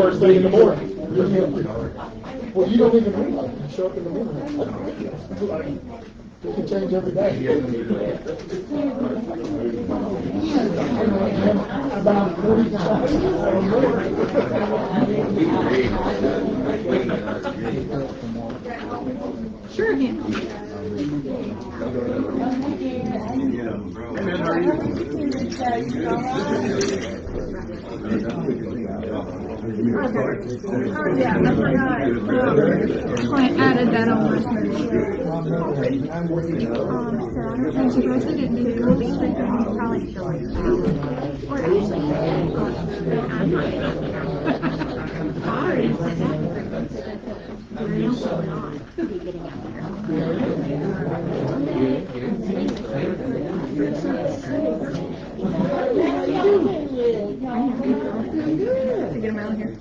First thing in the morning. Well, you don't even realize you show up in the morning. It can change every day. About 40 times. Sure can. I added that on my I'm surprised I didn't do it. Probably still like or actually, I'm not to get them out here.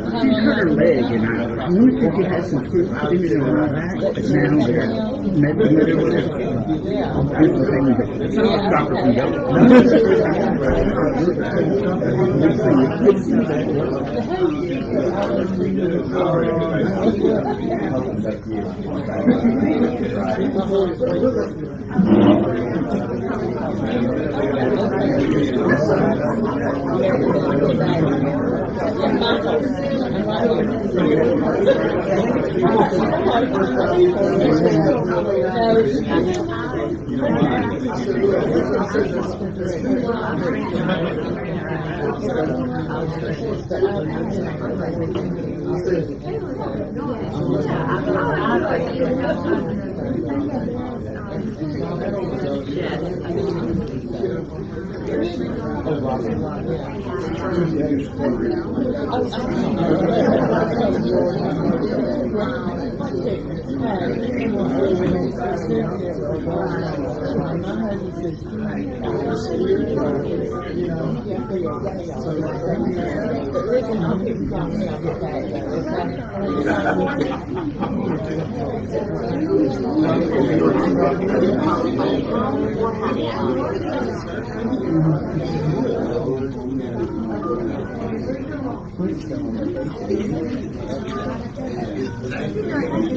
She hurt her leg, and I knew that she had some food in her back, but now they're med or whatever. That's the thing that stop her from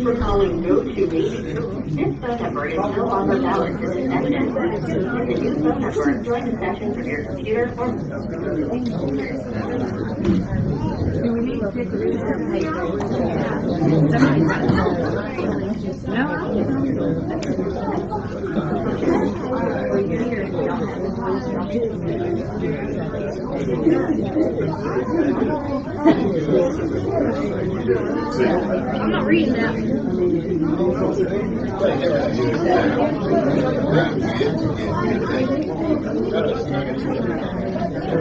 For calling no to me. This phone number is no longer valid. This is evidence. Use the new phone number and join the session from your computer or... Do we need to take a picture of paper? I'm not reading that.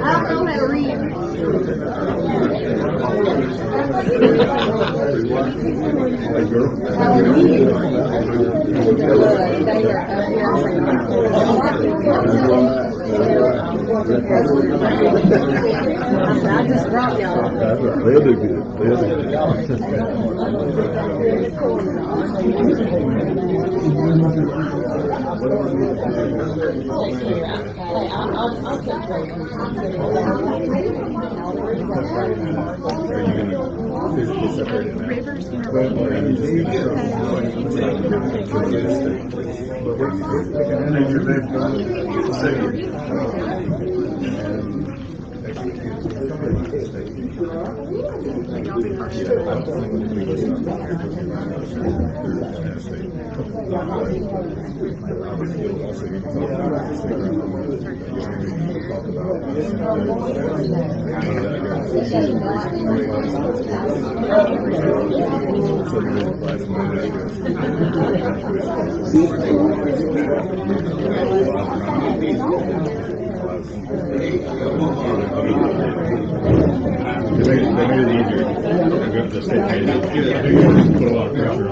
I don't know how to read. I just brought y'all. They'll do good. They'll do Rivers They made it easier. They got the state pay. Put a lot of pressure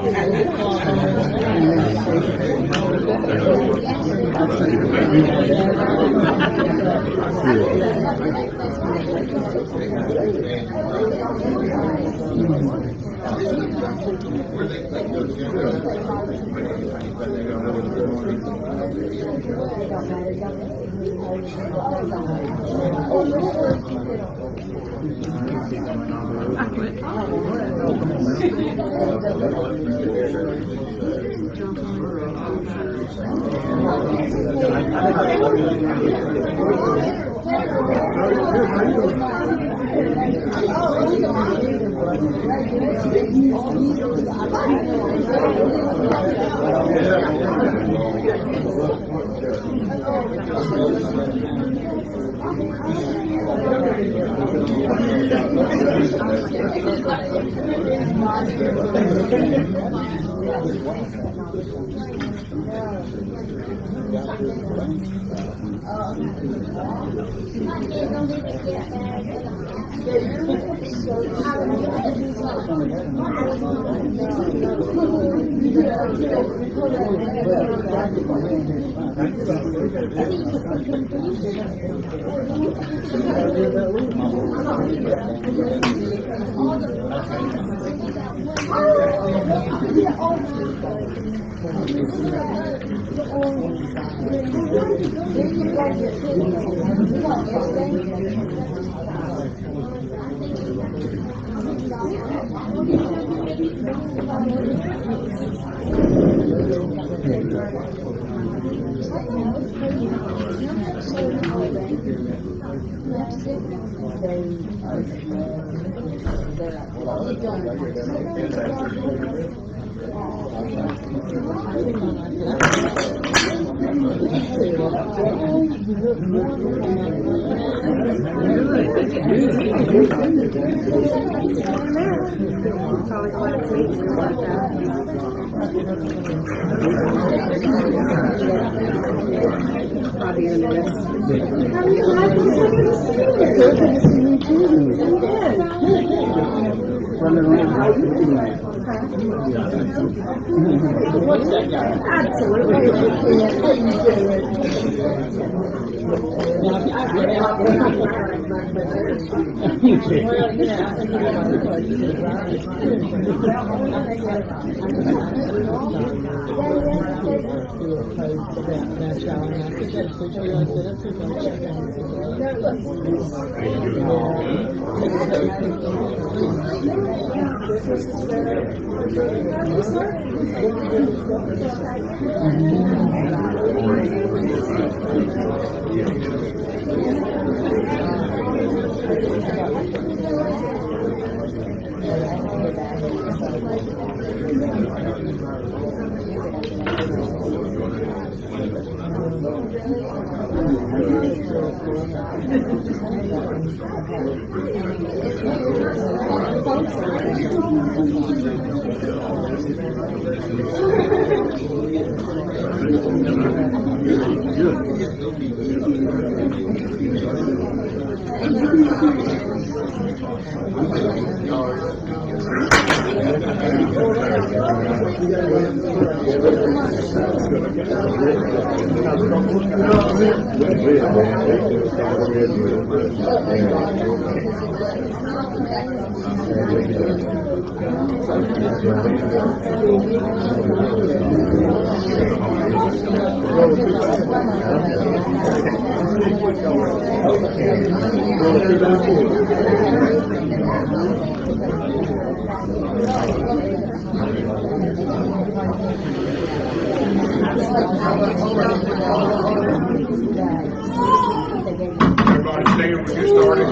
Everybody stand when you started.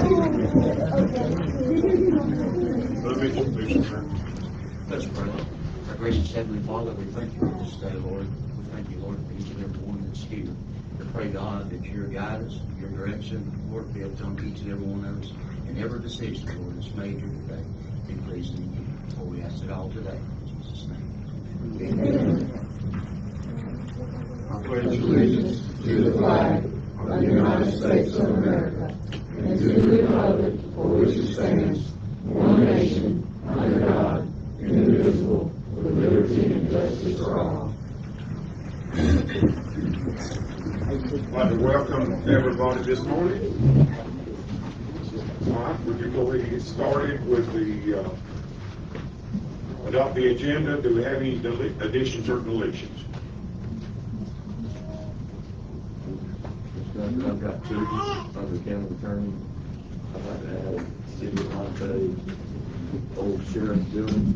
Let's pray. Our gracious Heavenly Father, we thank you for this day, Lord. We thank you, Lord, for each and every one that's here. We pray, God, that your guidance, your direction, Lord, be able to on each and every one of us, and every decision, Lord, that's made here today, be pleasing to you. For we ask it all today. In Jesus' name. Amen. I pledge allegiance to the flag of the United States of America and to the republic for which it stands, one nation, under God, indivisible, with liberty and justice for all. I'd like to welcome everybody this morning. All right, we can go ahead and get started with the adopt the agenda. Do we have any additions or deletions? I've got two under county attorney. I'd like to add city of Monterey, old sheriff building.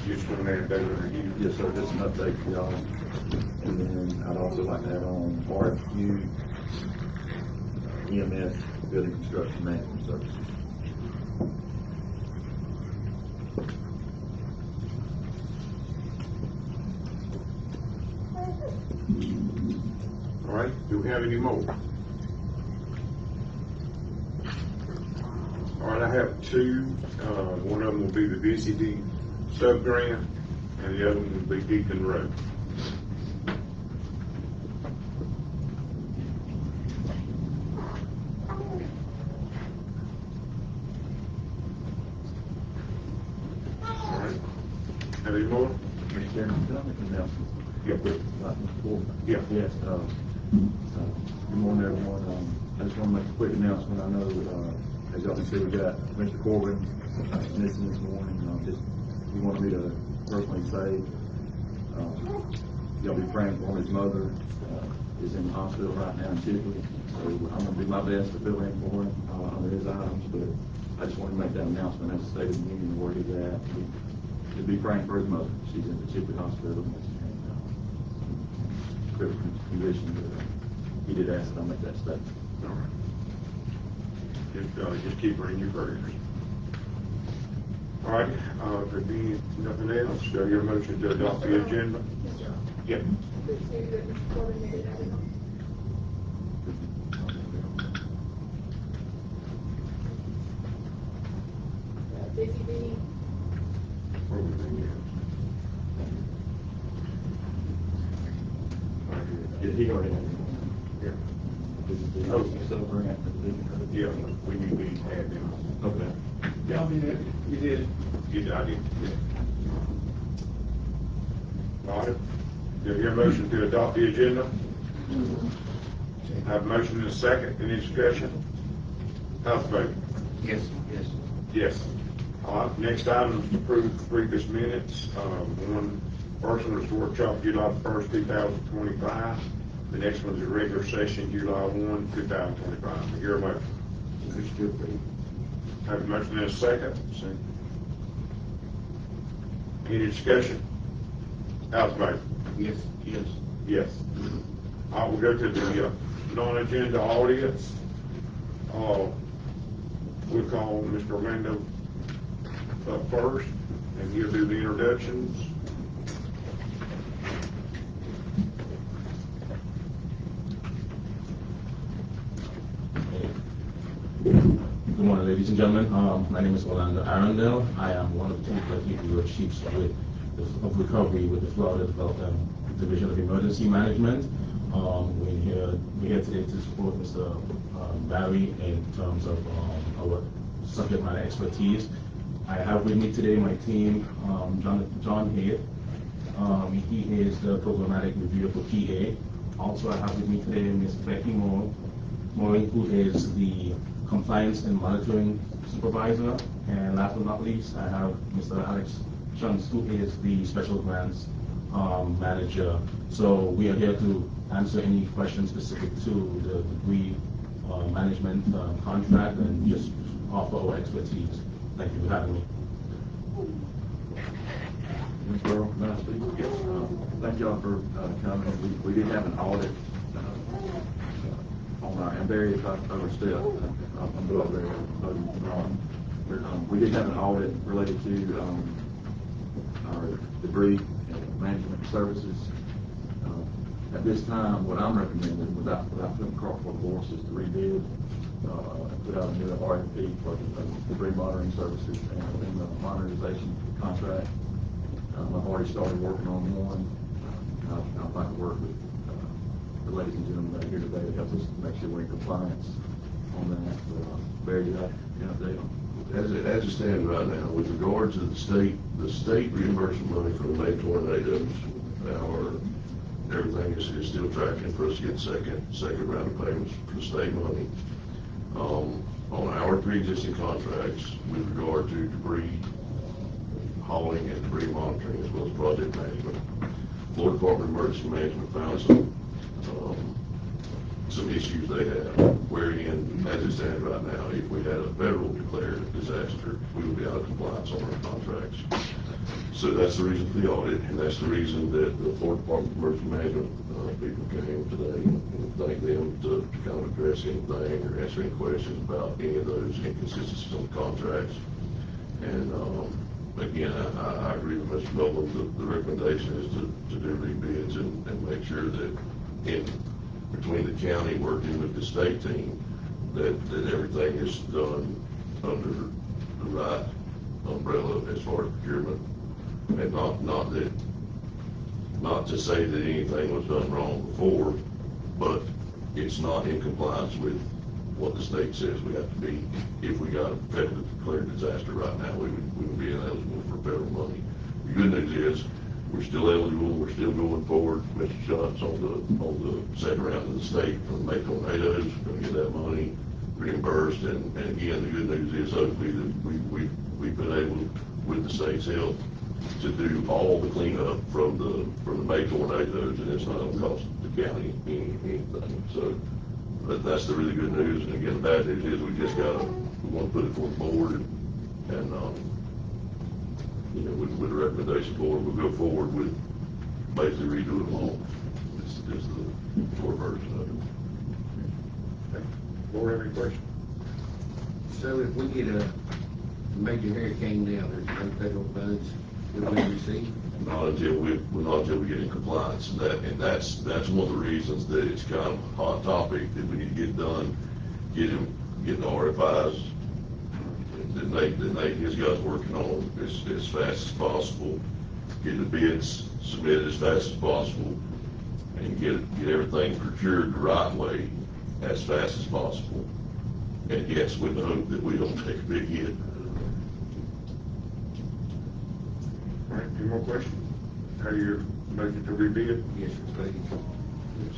You just want to add that in here? Yes, sir, just an update for y'all. And then I'd also like to add on RFQ, EMS, building construction management services. All right, do we have any more? All right, I have two. One of them will be the VCD sub-grant, and the other one will be Deacon Road. All right, have any more? Mr. Chairman, can I make an announcement? Yeah. Mr. Ford? Yeah. Yes, good morning, everyone. I just want to make a quick announcement. I know, as y'all can see, we got Mr. Corbin missing this morning. He wanted me to personally say, y'all be praying for his mother. Is in the hospital right now in Chipley. So I'm going to do my best to fill in for him under his items, but I just want to make that announcement as a state of the union where he's at. To be praying for his mother. She's in the Chipley Hospital. Critical condition, but he did ask that I make that statement. All right. Just keep her in your prayers. All right, if there be nothing else, do I hear a motion to adopt the agenda? Yeah. Where we been Yeah, he already had it. here? Oh, so grant. Yeah, we need to add them. Okay. Yeah, I mean, you did. You did, I did. All right, do I hear a motion to adopt the agenda? Have a motion and a second, any discussion? How's the vote? Yes, yes. Yes. All right, next item is to approve the previous minutes. First one was the workshop July 1st, 2025. The next one is a regular session July 1, 2025. Hear a motion? Have a motion and a second. Any discussion? How's the vote? Yes, yes. Yes. I will go to the non-agenda audience. We'll call Mr. Orlando up first, and he'll do the introductions. Good morning, ladies and gentlemen. My name is Orlando Arundel. I am one of the 2 people chiefs of recovery with the Florida Division of Emergency Management. We're here today to support Mr. Barry in terms of our subject matter expertise. I have with me today my team, John Hayes. He is the programmatic reviewer for PA. Also, I have with me today Ms. Becky Morin, who is the compliance and monitoring supervisor. And last but not least, I have Mr. Alex Chunks, who is the special grants manager. So we are here to answer any questions specific to the degree management contract and just offer our expertise. Thank you for having me. Ms. Burrow, can I speak? Yes. Thank y'all for coming. We did have an audit on our, and Barry, if I overstep, I'm doing very wrong. We did have an audit related to our debris management services. At this time, what I'm recommending, without putting cart before the horse, is to rebid and put out a new RFP for debris monitoring services and the modernization contract. I've already started working on one. I'd like to work with the ladies and gentlemen that are here today to help us make sure we're in compliance on that. Barry, did I update on? As it stands right now, with regard to the state reimbursement money for the May tornadoes, everything is still tracking for us to get second round of payments for the state money. On our pre-existing contracts with regard to debris hauling and debris monitoring as well as project management, Florida Department of Emergency Management found some issues they have, wherein, as it stands right now, if we had a federal declared disaster, we would be out of compliance on our contracts. So that's the reason for the audit, and that's the reason that the Florida Department of Emergency Management people came today, and thank them to kind of address anything or answer any questions about any of those inconsistencies on the contracts. And again, I agree with Mr. Nolan. The recommendation is to do rebids and make sure sure that between the county working with the state team, that everything is done under the right umbrella as far as procurement. And not to say that anything was done wrong before, but it's not in compliance with what the state says we have to be. If we got a federally declared disaster right now, we would be ineligible for federal money. The good news is, we're still eligible, we're still going forward. Mr. Shots on the second round of the state from May tornadoes, going to get that money reimbursed. And again, the good news is hopefully that we've been able, with the state's help, to do all the cleanup from the May tornadoes, and it's not going to cost the county anything. So, but that's the really good news. And again, the bad news is we want to put it for the board, and you know, with the recommendation board, we'll go forward with basically redoing them all. This is the short version of it. Okay. Board, have any questions? So if we get a major hurricane now, there's no federal funds that we receive? Not until we get in compliance, and that's one of the reasons that it's kind of a hot topic that we need to get done, get the RFIs that Nate and his guys working on as fast as possible, get the bids submitted as fast as possible, and get everything procured the right way as fast as possible. And yes, with the hope that we don't take a big hit. All right, any more questions? How do you motion to rebid? Yes, sir, please. Yes.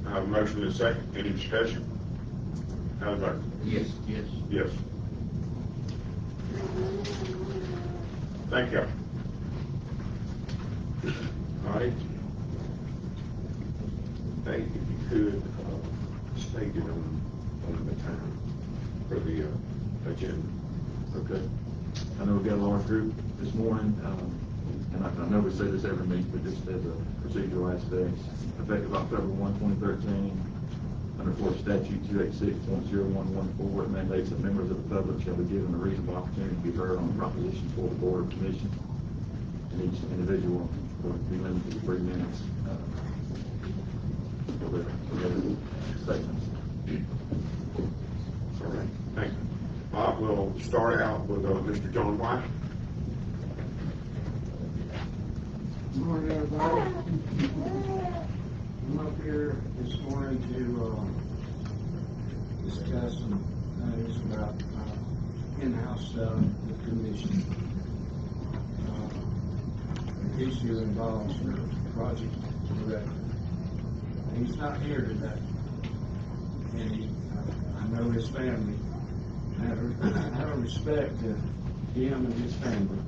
I have a motion and a second. Any discussion? How do you vote? Yes, yes. Yes. Thank you. All right. Dave, if you could, state it on the time for the agenda. Okay. I know we got a large group this morning, and I know we say this every meeting, but just as a procedural aspect, effective October 1, 2013, under Florida Statute 286.0114, it mandates that members of the public shall be given a reasonable opportunity to be heard on propositions for the board or commission, and each individual will be limited to 3 minutes for their statements. All right, thank you. We'll start out with Mr. John White. Good morning, everybody. I'm up here this morning to discuss some things about in-house with commission. The issue involves the project director. He's not here today, and I know his family. I have respect to him and his family.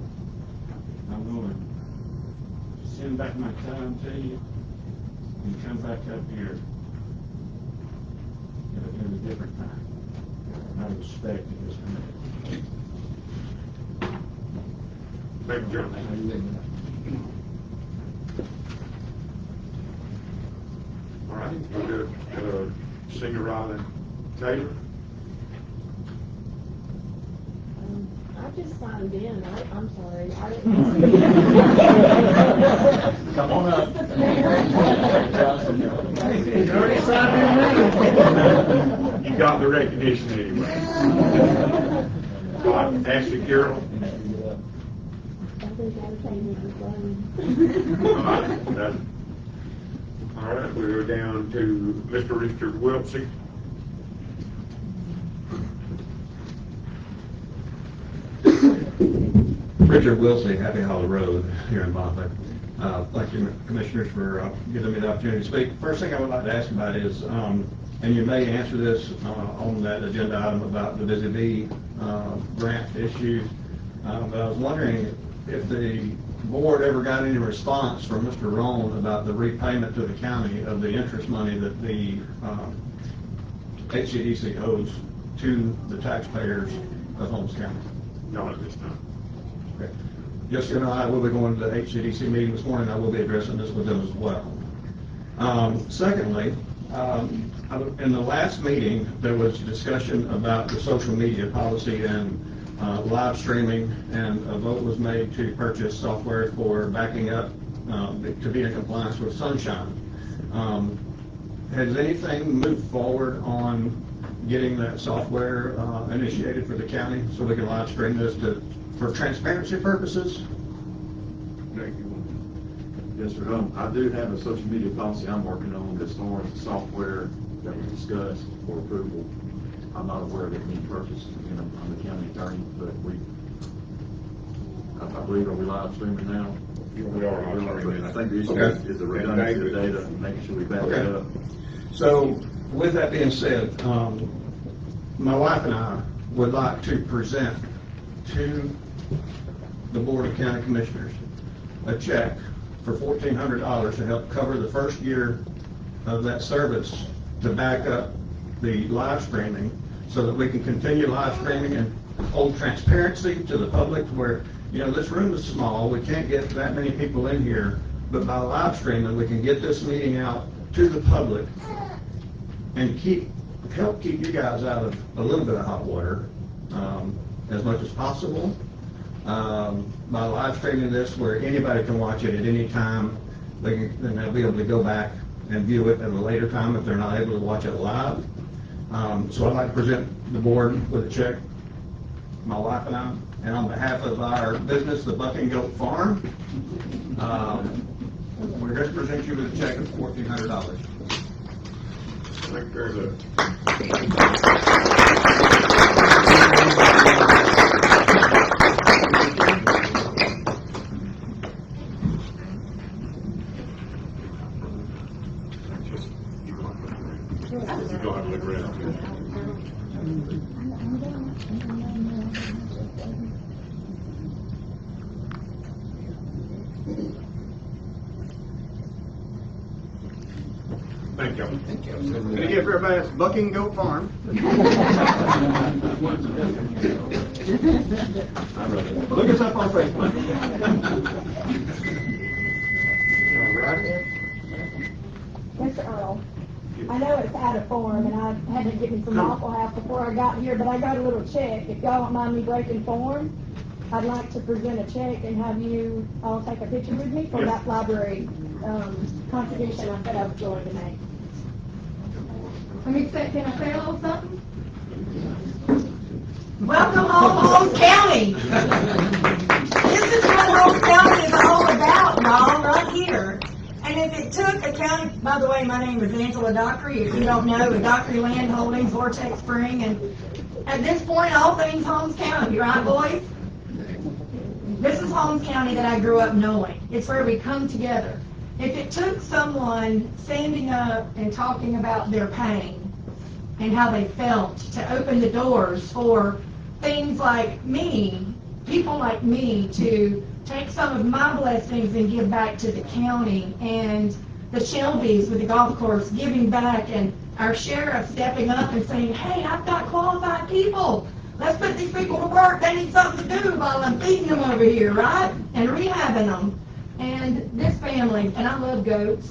I'm going to send back my time to you and come back up here at a different time. I respect his family. Thank you, John. All right, we'll go to Senior Ryland Taylor. I just signed in. I'm sorry. I didn't. Come on up. He's already signed in. You got the recognition anyway. Ashley Carroll. I think I'll change the phone. All right, we go down to Mr. Richard Wiltsey. Richard Wilsey, Happy Hollow Road here in Monmouth. Thank you, Commissioners, for giving me the opportunity to speak. First thing I would like to ask about is, and you may answer this on that agenda item about the Busy Bee grant issue, but I was wondering if the board ever got any response from Mr. Rohn about the repayment to the county of the interest money that the HCDC owes to the taxpayers of Holmes County. Not at this time. Okay. Just so you know, I will be going to the HCDC meeting this morning. I will be addressing this with them as well. Secondly, in the last meeting, there was discussion about the social media policy and live streaming, and a vote was made to purchase software for backing up to be in compliance with sunshine. Has anything moved forward on getting that software initiated for the county so we can live stream this for transparency purposes? Yes, sir. I do have a social media policy I'm working on as far as the software that was discussed for approval. I'm not aware of it being purchased, I'm the county attorney, but I believe, are we live streaming now? We are live streaming. I think the issue is the redundancy of data and making sure we back it up. So, with that being said, my wife and I would like to present to the Board of County Commissioners a check for $1,400 to help cover the first year of that service to back up the live streaming so that we can continue live streaming and hold transparency to the public where, this room is small, we can't get that many people in here, but by live streaming, we can get this meeting out to the public and help keep you guys out of a little bit of hot water as much as possible. By live streaming this where anybody can watch it at any time, then they'll be able to go back and view it at a later time if they're not able to watch it live. So I'd like to present the board with a check, my wife and I, and on behalf of our business, the Buck and Goat Farm, we're going to present you with a check of $1,400. Thank you very much. You don't have to look around. Thank you. Thank you. Can you give everybody a Buck and Goat Farm? Look us up on Facebook. Mr. Earl, I know it's out of form, and I had to get me some Waffle House before I got here, but I got a little check. If y'all don't mind me breaking form, I'd like to present a check and have you all take a picture with me for that library contribution I said I was going to make. Let me say, can I say a little something? Welcome home, Holmes County. This is what Holmes County is all about, y'all, right here. And if it took a county, by the way, my name is Angela Dockery. If you don't know, the Dockery Land Holdings, Vortex Spring, and at this point, all things Holmes County, right, boys? This is Holmes County that I grew up knowing. It's where we come together. If it took someone standing up and talking about their pain and how they felt to open the doors for things like me, people like me, to take some of my blessings and give back to the county, and the Shelbys with the golf course giving back, and our sheriff stepping up and saying, hey, I've got qualified people. Let's put these people to work. They need something to do while I'm feeding them over here, right? And rehabbing them. And this family, and I love goats.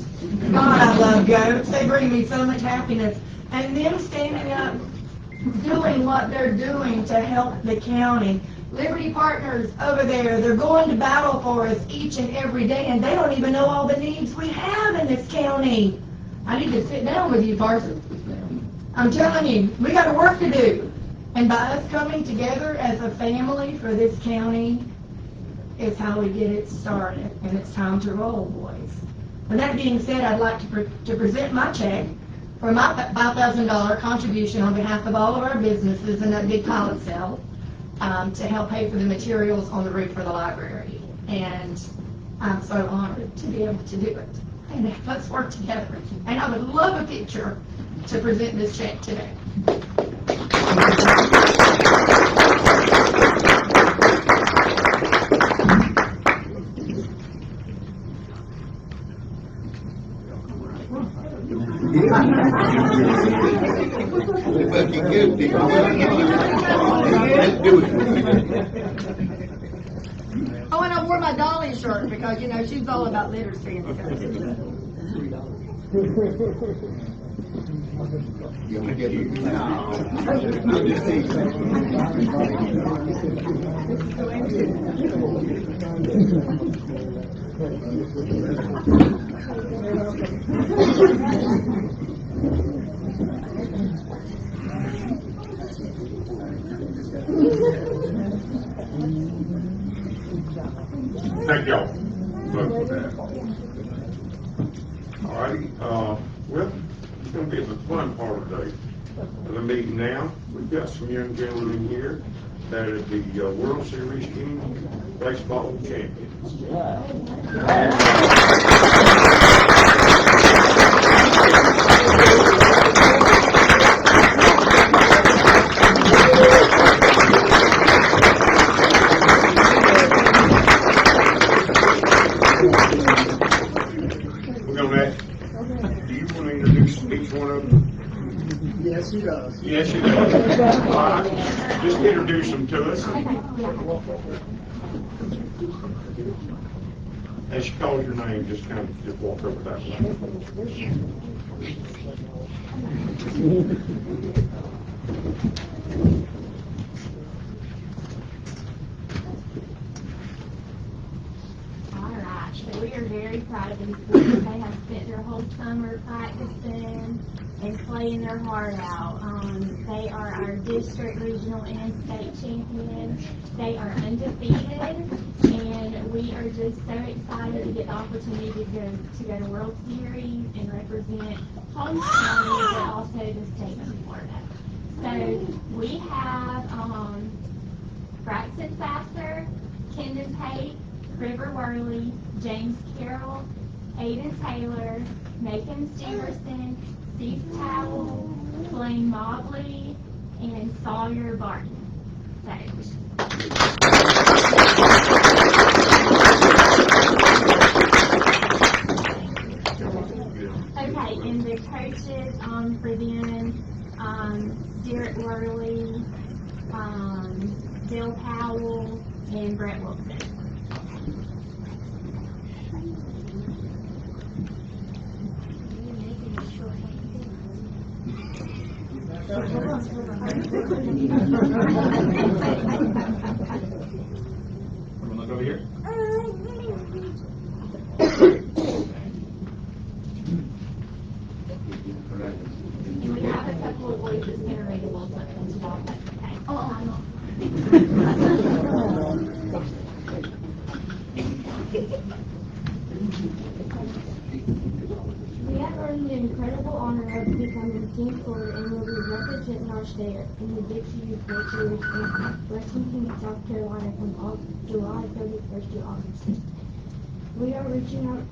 God, I love goats. They bring me so much happiness. And them standing up, doing what they're doing to help the county. Liberty Partners over there, they're going to battle for us each and every day, and they don't even know all the needs we have in this county. I need to sit down with you, Parson. I'm telling you, we got work to do. And by us coming together as a family for this county is how we get it started. And it's time to roll, boys. With that being said, I'd like to present my check for my $5,000 contribution on behalf of all of our businesses in that big pilot cell to help pay for the materials on the roof for the library. And I'm so honored to be able to do it. And let's work together. And I would love a picture to present this check today. Oh, and I wore my Dolly shirt because, you know, she's all about literacy and stuff. Thank y'all. Vote for that. All righty, well, it's gonna be the fun part of the meeting now. We've got some young gentlemen here that are the World Series King baseball champions. We're gonna ask, do you want to introduce each one of them? Yes, he does. Yes, you do. All right, just introduce them to us. As she calls your name, just kind of just walk over that way. All right, so we are very proud of these boys. They have spent their whole summer practicing and playing their heart out. They are our district, regional, and state champions. They are undefeated, and we are just so excited to get the opportunity to go to World Series and represent Holmes County, but also the state of Florida. So we have Braxton Sasser, Kendon Pate, River Worley, James Carroll, Aiden Taylor, Nathan Steverson, Steve Powell, Blaine Mobley, and Sawyer Barton. Okay, and the coaches for them, Derek Worley, Dale Powell, and Brett Wilson. Everyone look over here. And we have a couple of boys that's going to read a little something to y'all. Okay. Oh, I'm not. We have earned the incredible honor of becoming Team Florida and will be representing our state in the Dixie Youth World Series in Lexington, South Carolina from July 31st to August 6th. We are reaching out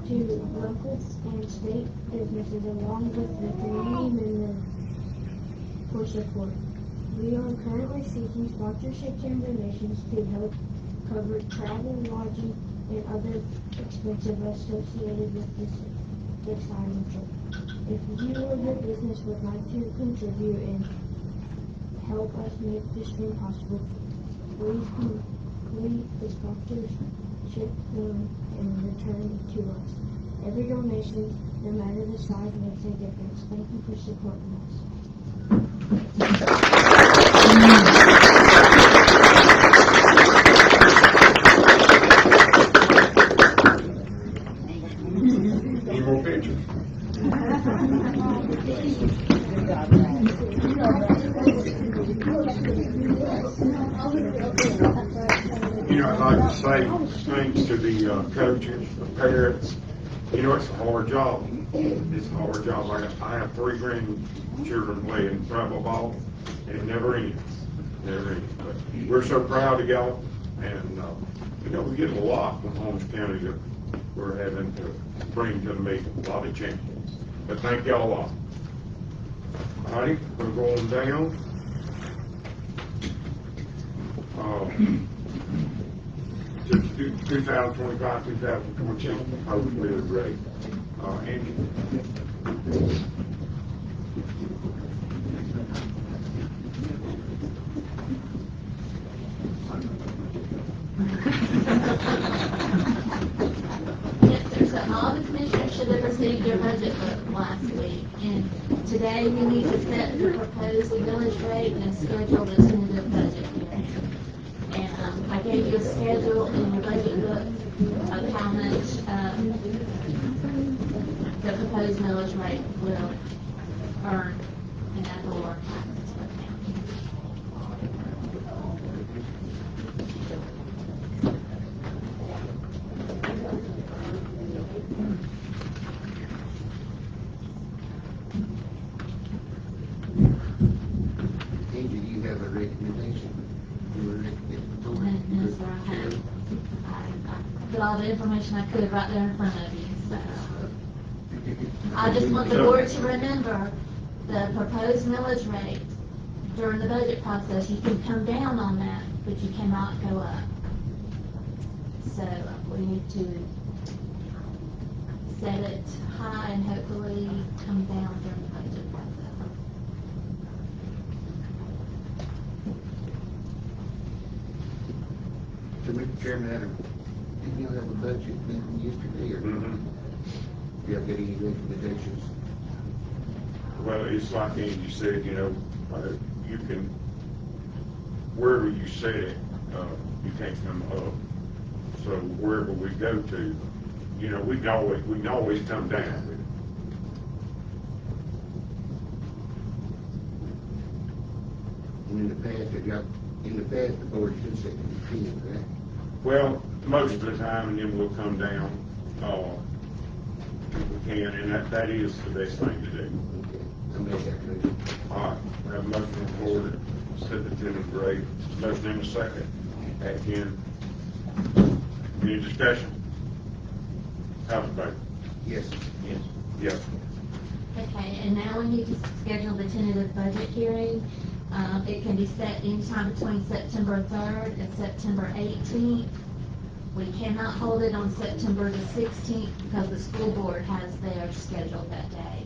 to local and state businesses along with the community members for support. We are currently seeking sponsorships and donations to help cover travel, lodging, and other expenses associated with this exciting trip. If you or your business would like to contribute and help us make this thing possible, please complete the sponsorship form and return it to us. Every donation, no matter the size, makes a difference. Thank you for supporting us. Any more pictures? You know, I'd like to say thanks to the coaches, the parents. You know, it's a hard job. It's a hard job. I have 3 grandchildren playing travel ball, and it never ends. Never ends. But we're so proud of y'all, and you know, we get a lot from Holmes County that we're having to bring to the meeting. A lot of champions. But thank y'all a lot. All right, we're going down. To 2025, 2026, hopefully it's great. Andy. Yes, sir. So all the commissioners should have received their budget book last week. And today we need to set the proposed millage rate and schedule this into the budget hearing. And I gave you a schedule in your budget book of how much, the proposed millage rate will earn in ad valorem taxes for the county. Angie, do you have a recommendation? No, sir, I have. I put all the information I could right there in front of you, so. I just want the board to remember the proposed millage rate during the budget process. You can come down on that, but you cannot go up. So we need to set it high and hopefully come down during the budget process. So, Mr. Chairman, did you have a budget meeting yesterday, or do you have any recommendations? Well, it's like Angie said, you know, you can, wherever you set it, you can't come up. So wherever we go to, you know, we can always come down with it. And in the past, the board should set the 10, right? Well, most of the time, and then we'll come down, if we can, and that is the best thing to do. All right, we have a motion on the floor to set the 10th grade. Motion in a second. At 10. Any discussion? Have a vote. Yes. Yes. Yes. Okay, and now we need to schedule the tentative budget hearing. It can be set anytime between September 3rd and September 18th. We cannot hold it on September the 16th because the school board has theirs scheduled that day.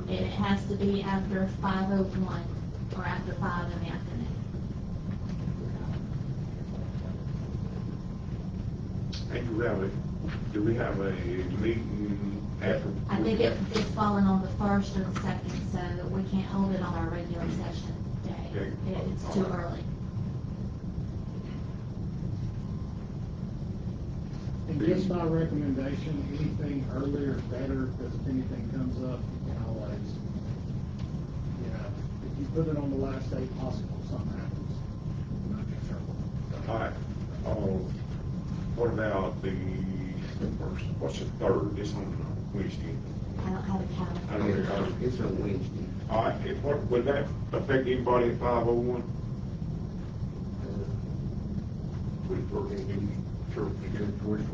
And it has to be after 5:01 or after 5 in the afternoon. And do we have a meeting after? I think it's falling on the 1st or the 2nd, so we can't hold it on our regular session day. Okay. It's too early. And just my recommendation, anything earlier is better, because if anything comes up, you can always, you know, if you put it on the last day possible, something happens, you might be in trouble. All right. What about the first, what's the 3rd? It's on Wednesday. I don't have a calendar. I don't know. It's on Wednesday. All right, would that affect anybody at 5:01?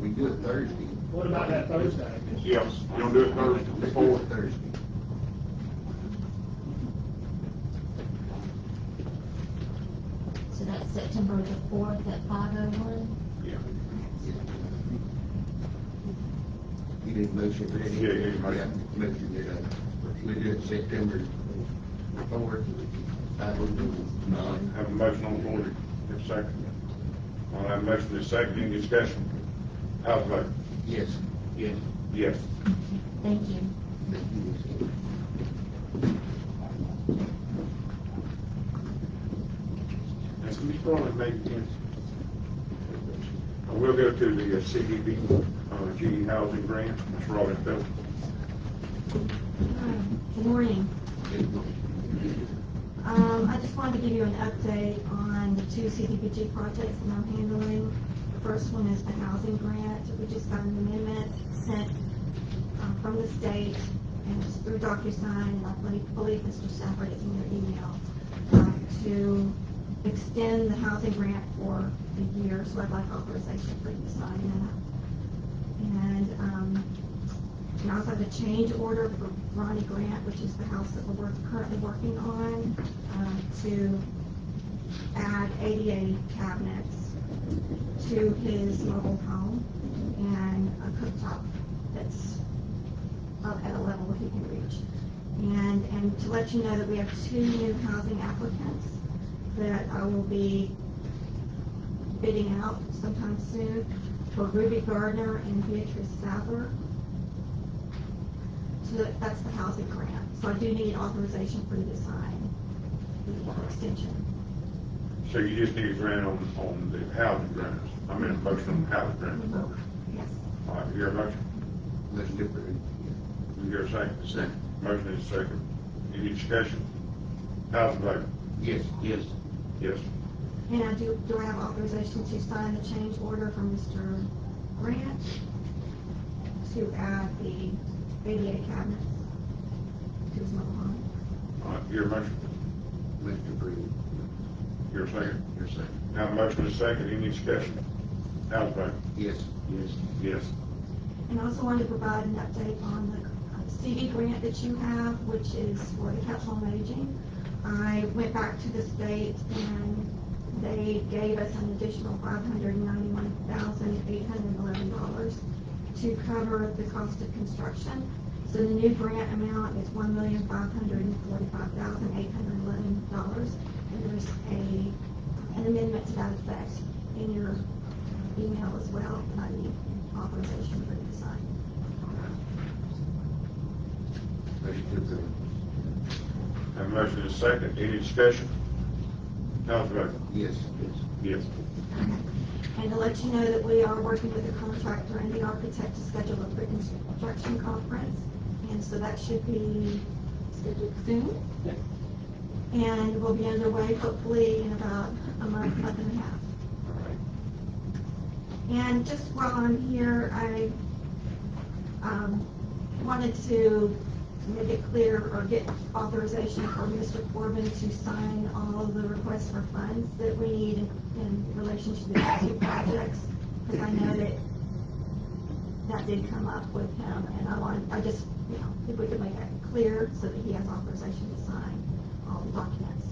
We do it Thursday. What about that Thursday? Yes, you don't do it Thursday Let's do before? it Thursday. So that's September the 4th at 5:01? Yeah. You need a motion for that? Yeah. Motion that, we do it September 4th, 5:01. Have a motion on the floor, have a second. I'll have a motion to second, any discussion? How vote? Yes. Yes. Yes. Thank you. And so Ms. Braun, maybe, we'll go to the CDB, GE Housing Grant, Ms. Robin Phillips. Good morning. I just wanted to give you an update on the 2 CDBG projects that I'm handling. The first one is the housing grant. We just got an amendment sent from the state, and it's through DocuSign, and I believe Mr. Stafford is in your email, to extend the housing grant for a year, so I'd like authorization for you to sign that. And I also have a change order for Ronnie Grant, which is the house that we're currently working on, to add ADA cabinets to his mobile home and a cooktop that's up at a level that he can reach. And to let you know that we have 2 new housing applicants that I will be bidding out sometime soon for Ruby Gardner and Beatrice Sadler. So that's the housing grant. So I do need authorization for you to sign the extension. So you just need a grant on the housing grants, I mean, a motion on the housing grant first. Yes. All right, you hear a motion? Motion to approve. You hear a second? Second. Motion is second. Any discussion? How's the vote? Yes. Yes. Yes. And do I have authorization to sign the change order from Mr. Grant to add the 88 cabinets to his mobile home? All right, your motion. Motion to approve. Your second. Your second. Now, motion is second. Any discussion? How's the vote? Yes. Yes. Yes. And I also wanted to provide an update on the CD grant that you have, which is for the Council on Aging. I went back to the state and they gave us an additional $591,811 to cover the cost of construction. So the new grant amount is $1,545,811. And there's an amendment to that effect in your email as well. I need authorization for you to sign. Motion to approve. Have a motion is second. Any discussion? How's the vote? Yes. Yes. Yes. And to let you know that we are working with the contractor and the architect to schedule a pre-construction conference. And so that should be scheduled soon. And we'll be underway hopefully in about a month and a half. And just while I'm here, I wanted to make it clear or get authorization for Mr. Corbin to sign all of the requests for funds that we need in relation to the two projects, because I know that did come up with him, and I just, if we could make that clear so that he has authorization to sign all the documents.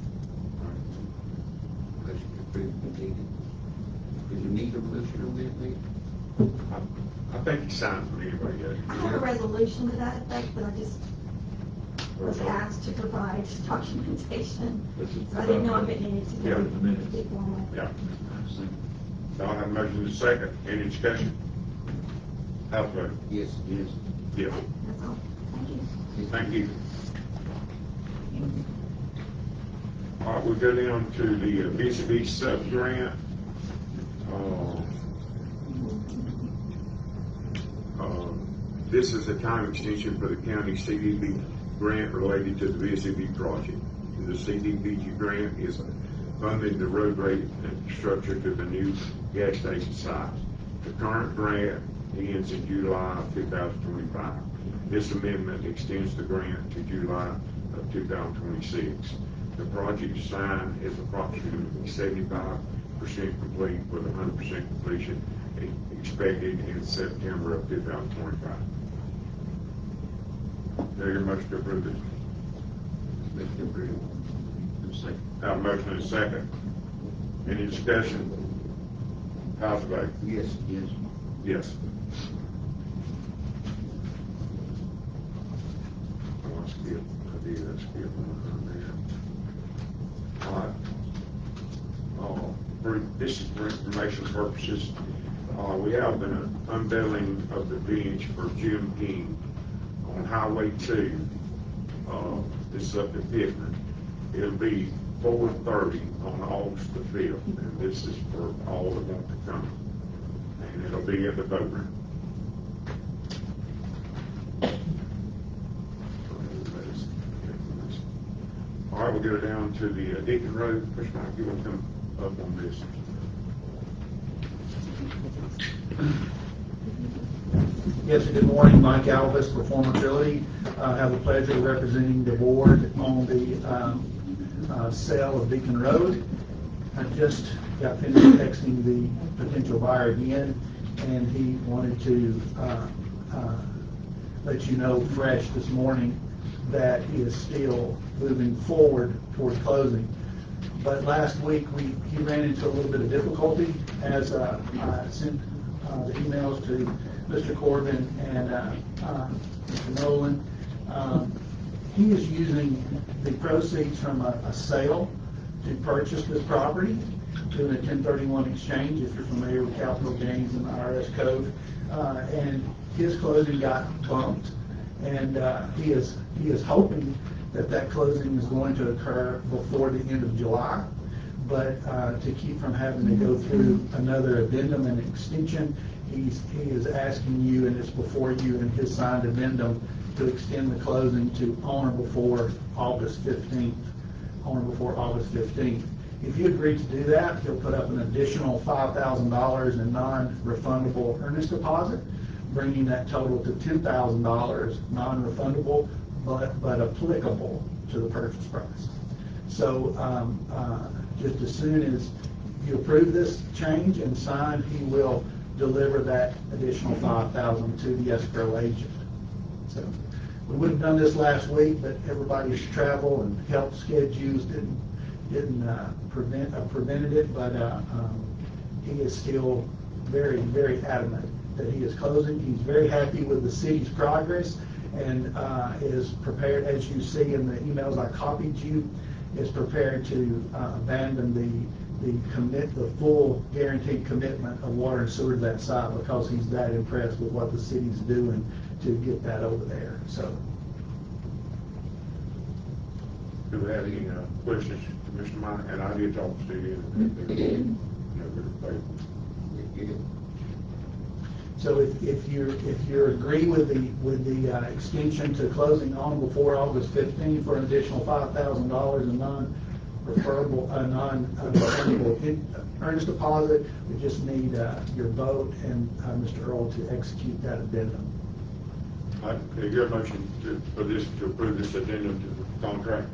Motion to approve completed. Did you need a motion on that, Lee? I think he signed for anybody else. I have a resolution to that effect, but I just was asked to provide documentation, so I didn't know if it needed to be formal. Yeah. So I have a motion is second. Any discussion? How's the vote? Yes. Yes. Yes. That's all. Thank you. Thank you. All right, we'll go down to the VCB sub-grant. This is a time extension for the county CDB grant related to the VCB project. The CDBG grant is funding the roadway infrastructure to the new gas station site. The current grant ends in July of 2025. This amendment extends the grant to July of 2026. The project design is approximately 75% complete with 100% completion expected in September of 2025. There your motion to approve this. Motion to approve. Second. Have a motion and a second. Any discussion? How's the vote? Yes. Yes. Yes. Oh, I skipped. I did. I skipped one on there. This is for information purposes. We have an unveiling of the bench for Jim King on Highway 2. This is up at Pittman. It'll be 4:30 on August the 5th, and this is for all that want to come. And it'll be at the boat ramp. All right, we'll go down to the Deacon Road. Mr. Mike, you want to come up on this? Yes, good morning. Mike Alvis, Performance Realty. I have the pleasure of representing the board on the sale of Deacon Road. I just got finished texting the potential buyer again, and he wanted to let you know fresh this morning that he is still moving forward towards closing. But last week, he ran into a little bit of difficulty as I sent the emails to Mr. Corbin and Mr. Nolan. He is using the proceeds from a sale to purchase this property, doing a 1031 exchange, if you're familiar with capital gains and the IRS code. And his closing got bumped, and he is hoping that closing is going to occur before the end of July. But to keep from having to go through another addendum and extension, he is asking you, and it's before you in his signed addendum, to extend the closing to on or before August 15th. On or before August 15th. If you agree to do that, he'll put up an additional $5,000 in non-refundable earnest deposit, bringing that total to $10,000 non-refundable, but applicable to the purchase price. So just as soon as you approve this change and sign, he will deliver that additional $5,000 to the escrow agent. So we would have done this last week, but everybody's travel and health schedules prevented it. But he is still very, very adamant that he is closing. He's very happy with the city's progress and is prepared, as you see in the emails I copied you, is prepared to abandon the full guaranteed commitment of water and sewer to that site because he's that impressed with what the city's doing to get that over there. So, do we have any questions, Mr. Meyer? And I did talk to Steve, and they're so if you agree with the extension to closing on before August 15th for an additional $5,000 in non-refundable earnest deposit, we just need your vote and Mr. Earl to execute that addendum. Is your motion to approve this addendum to the contract?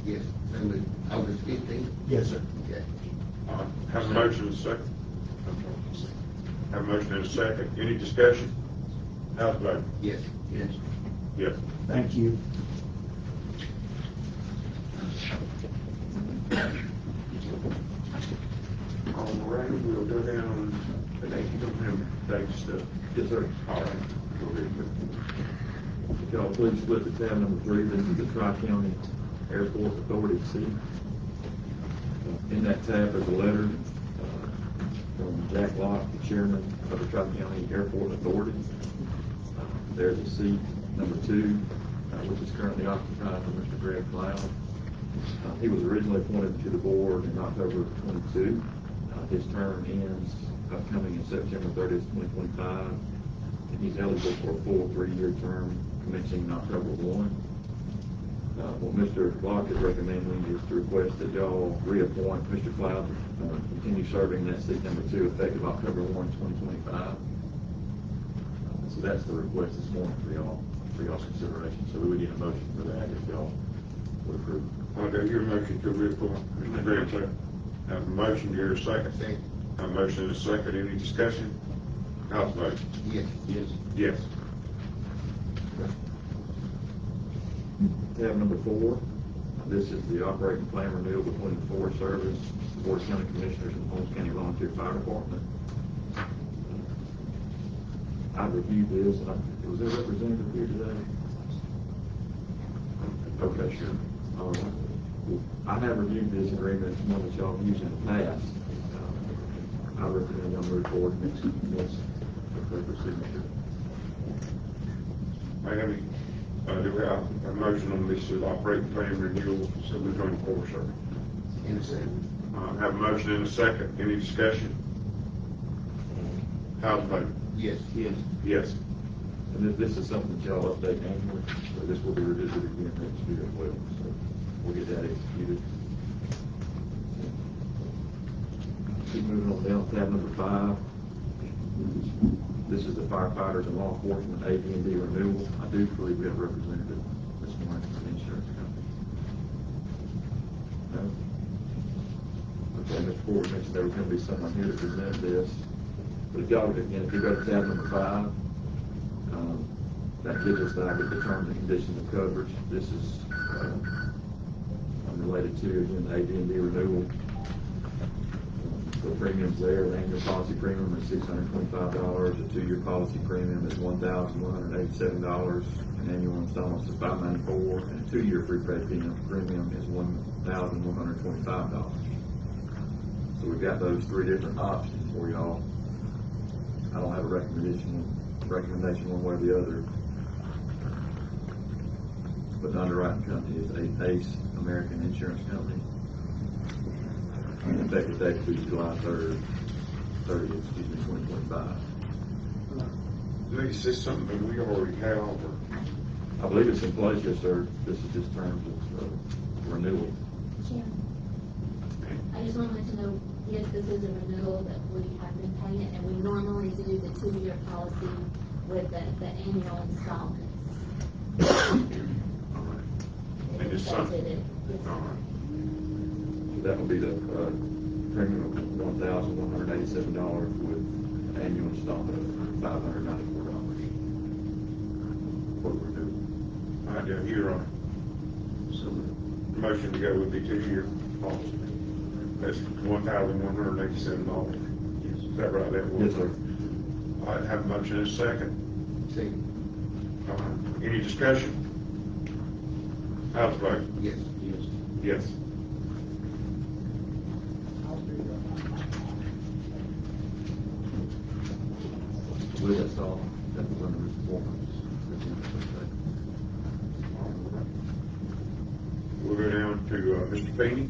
Yes, and August 15th? Yes, sir. Okay. Have a motion and a second. Have a motion and a second. Any discussion? How's the vote? Yes. Yes. Yes. Thank you. All right, we'll go down. I think you don't have date stuff. Yes, sir. All right. Go ahead. If y'all please flip to tab number 3. This is the Tri-County Airport Authority seat. In that tab, there's a letter from Jack Locke, the chairman of the Tri-County Airport Authority. There's a seat number 2, which is currently occupied by Mr. Greg Cloud. He was originally appointed to the board in October 22. His term ends upcoming in September 30th, 2025. And he's eligible for a full 3-year term commencing in October 1. What Mr. Locke is recommending is to request that y'all reappoint Mr. Cloud to continue serving that seat number 2 effective October 1, 2025. So that's the request this morning for y'all's consideration. So we would need a motion for that if y'all would approve. Okay, your motion to reappoint Mr. Greg Cloud. Have a motion, do you hear a second? Second. Have a motion and a second. Any discussion? How's the vote? Yes. Yes. Yes. Tab number 4, this is the operating plan renewal between the Forest Service, Board of County Commissioners, and Holmes County Volunteer Fire Department. I reviewed this, and was there a representative here today? Okay, sure. I have reviewed this agreement, one that y'all have used in the past. I recommend y'all move forward and execute this for signature. Do we have a motion on this operating plan renewal simply between the Forest Service? In a second. Have a motion and a second. Any discussion? How's the vote? Yes. Yes. Yes. And this is something that y'all update annually, so this will be revisited again next year as well. So we'll get that executed. Keep moving on down to tab number 5. This is the firefighters and law enforcement AD&D renewal. I do believe we have a representative this morning from the insurance company. No? Okay, Mr. Ford mentioned there was going to be someone here to present this. But if y'all, again, if you go to tab number 5, that gives us the terms and conditions of coverage. This is related to, again, the AD&D renewal. The premiums there, the annual policy premium is $625, the 2-year policy premium is $1,187, and annual installments is $594, and a 2-year prepaid premium is $1,125. So we've got those 3 different options for y'all. I don't have a recommendation one way or the other. But the underwriting company is ACE American Insurance Company. Effective date will be July 3rd. 30th, 2025. Is this something that we already have, or? I believe it's in place, yes, sir. This is just terms of renewal. I just wanted to know, yes, this is a renewal that we have been paying, and we normally do the 2-year policy with the annual installments. And it's something. All right. That will be the premium of $1,187 with annual installment of $594 for renewal. All right, down here on it. So the motion to go with the 2-year policy. That's $1,187. Is that right? That was, Yes, sir. All right, have a motion and a second. Second. All right. Any discussion? How's the vote? Yes. Yes. Yes. With us all, that was under his performance. We'll go down to Mr. Feeney,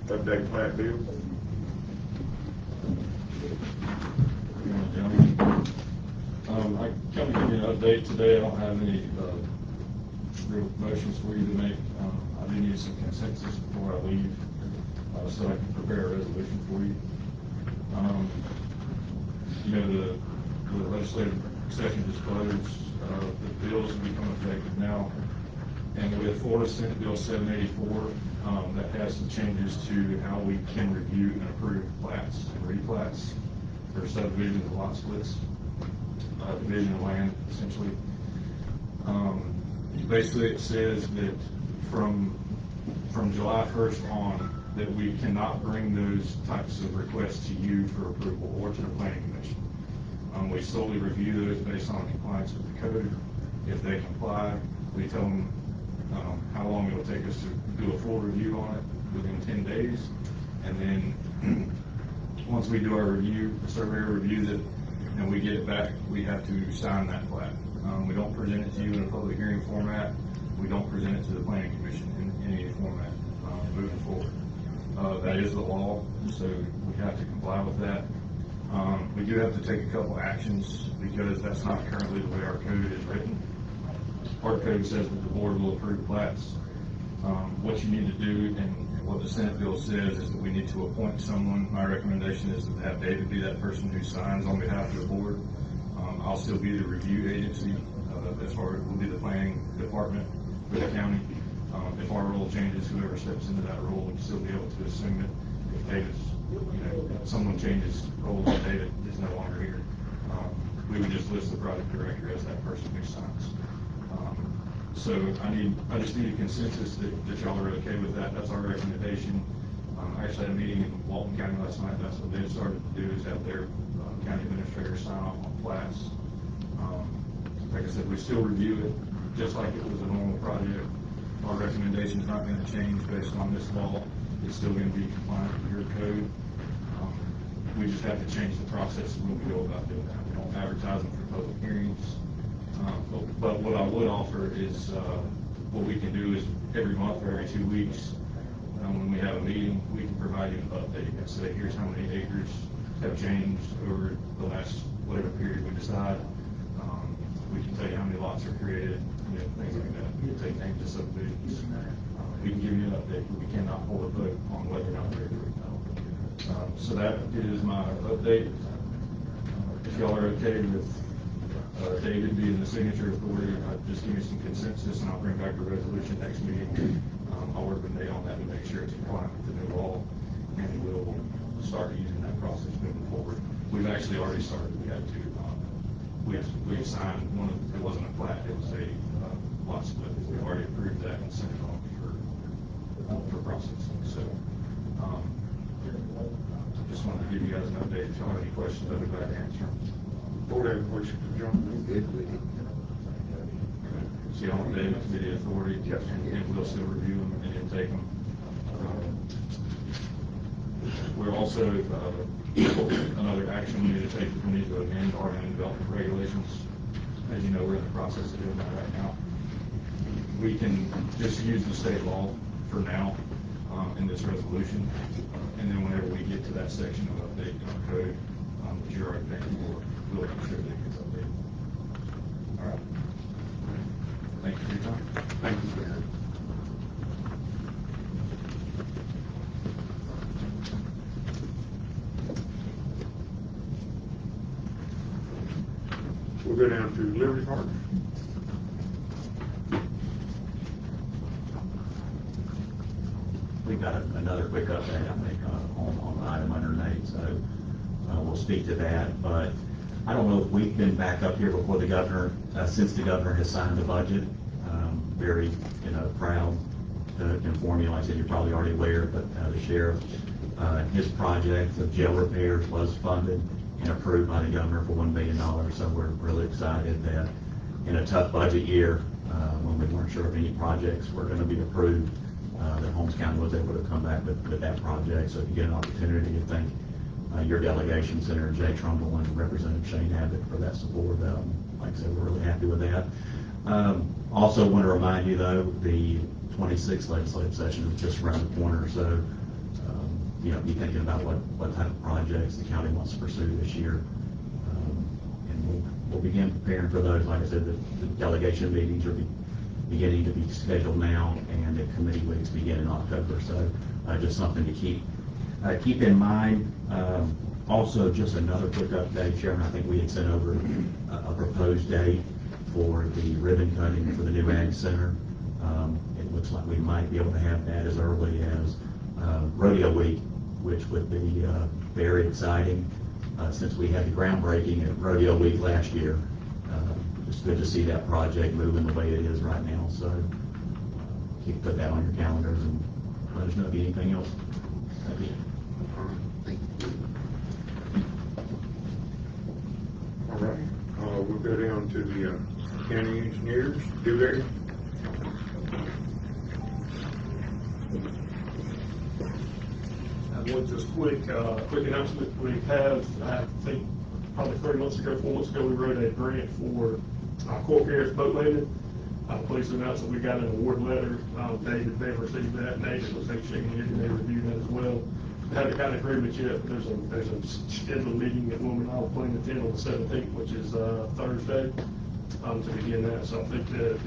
update plat bill. I come to give you an update today. I don't have any real motions for you to make. I do need some consensus before I leave, so I can prepare a resolution for you. The legislative session just closed. The bills will become effective now. And with Florida Senate Bill 784, that has some changes to how we can review and approve plats and replats for subdivisions and lot splits, division of land, essentially. Basically, it says that from July 1st on, that we cannot bring those types of requests to you for approval or to the planning commission. We solely review those based on compliance with the code. If they comply, we tell them how long it will take us to do a full review on it within 10 days. And then once we do our review, the surveyor reviews it, and we get it back, we have to sign that plat. We don't present it to you in a public hearing format. We don't present it to the planning commission in any format moving forward. That is the law, so we have to comply with that. We do have to take a couple actions because that's not currently the way our code is written. Our code says that the board will approve plats. What you need to do and what the Senate bill says is that we need to appoint someone. My recommendation is to have David be that person who signs on behalf of the board. I'll still be the review agency as far as will be the planning department for the county. If our role changes, whoever steps into that role would still be able to assume it. If David's, if someone changes roles and David is no longer here, we would just list the project director as that person who signs. So I just need a consensus that y'all are okay with that. That's our recommendation. I actually had a meeting in Walton County last night. That's what they started to do, is have their county administrator sign off on plats. Like I said, we still review it just like it was a normal project. Our recommendation is not going to change based on this law. It's still going to be compliant with your code. We just have to change the process when we go about doing that. We don't advertise them for public hearings. But what I would offer is what we can do is every month or every 2 weeks, when we have a meeting, we can provide you an update and say, here's how many acres have changed over the last whatever period we decide. We can tell you how many lots are created, things like that. We can take names of subdivisions. We can give you an update, but we cannot hold a vote on whether or not they're approved. So that is my update. If y'all are okay with David being the signature authority, just give me some consensus and I'll bring back a resolution next meeting. I'll work with Nate on that to make sure it's compliant with the new law, and we'll start using that process moving forward. We've actually already started. We had to. We signed one of, it wasn't a plat, it was a lot split. We've already approved that and sent it on for processing. So just wanted to give you guys an update. If y'all have any questions, I'll be glad to answer them. Board have questions for John? So y'all want David to be the authority, and we'll still review them and intake them. We're also, another action we need to take is we need to amend our land development regulations. As you know, we're in the process of doing that right now. We can just use the state law for now in this resolution, and then whenever we get to that section of update in our code, that you're already paying for, we'll contribute it to it. All right. Thank you for your time. Thank you, Darren. We'll go down to Liberty Park. We've got another quick update, I think, on the item under Nate, so we'll speak to that. But I don't know if we've been back up here before the governor, since the governor has signed the budget. Very, proud to inform you, like I said, you're probably already aware, but the sheriff, his project of jail repairs was funded and approved by the governor for $1 million. So we're really excited that in a tough budget year, when we weren't sure if any projects were going to be approved, that Holmes County was able to come back with that project. So if you get an opportunity to thank your delegation, Senator Jay Trumbull and Representative Shane Abbott for that support, like I said, we're really happy with that. Also want to remind you, though, the 26th legislative session is just around the corner. So, be thinking about what type of projects the county wants to pursue this year. And we'll begin preparing for those. Like I said, the delegation meetings are beginning to be scheduled now, and the committee weeks begin in October. So just something to keep in mind. Also, just another quick update, Chairman. I think we had sent over a proposed date for the ribbon cutting for the new Ag Center. It looks like we might be able to have that as early as Rodeo Week, which would be very exciting since we had the groundbreaking at Rodeo Week last year. It's good to see that project moving the way it is right now. So you can put that on your calendars and let us know if anything else. Thank you. All right, we'll go down to the county engineers. Dewberry. I want just quick announcement. We have, I think, probably 4 months ago, we wrote a grant for Cork Harris boat landing. Pleased to announce that we got an award letter. They've received that. Nate was shaking it, and they reviewed that as well. Haven't got an agreement yet, but there's a scheduled meeting at Wilmington Isle plan to attend on the 17th, which is Thursday, to begin that. So I think that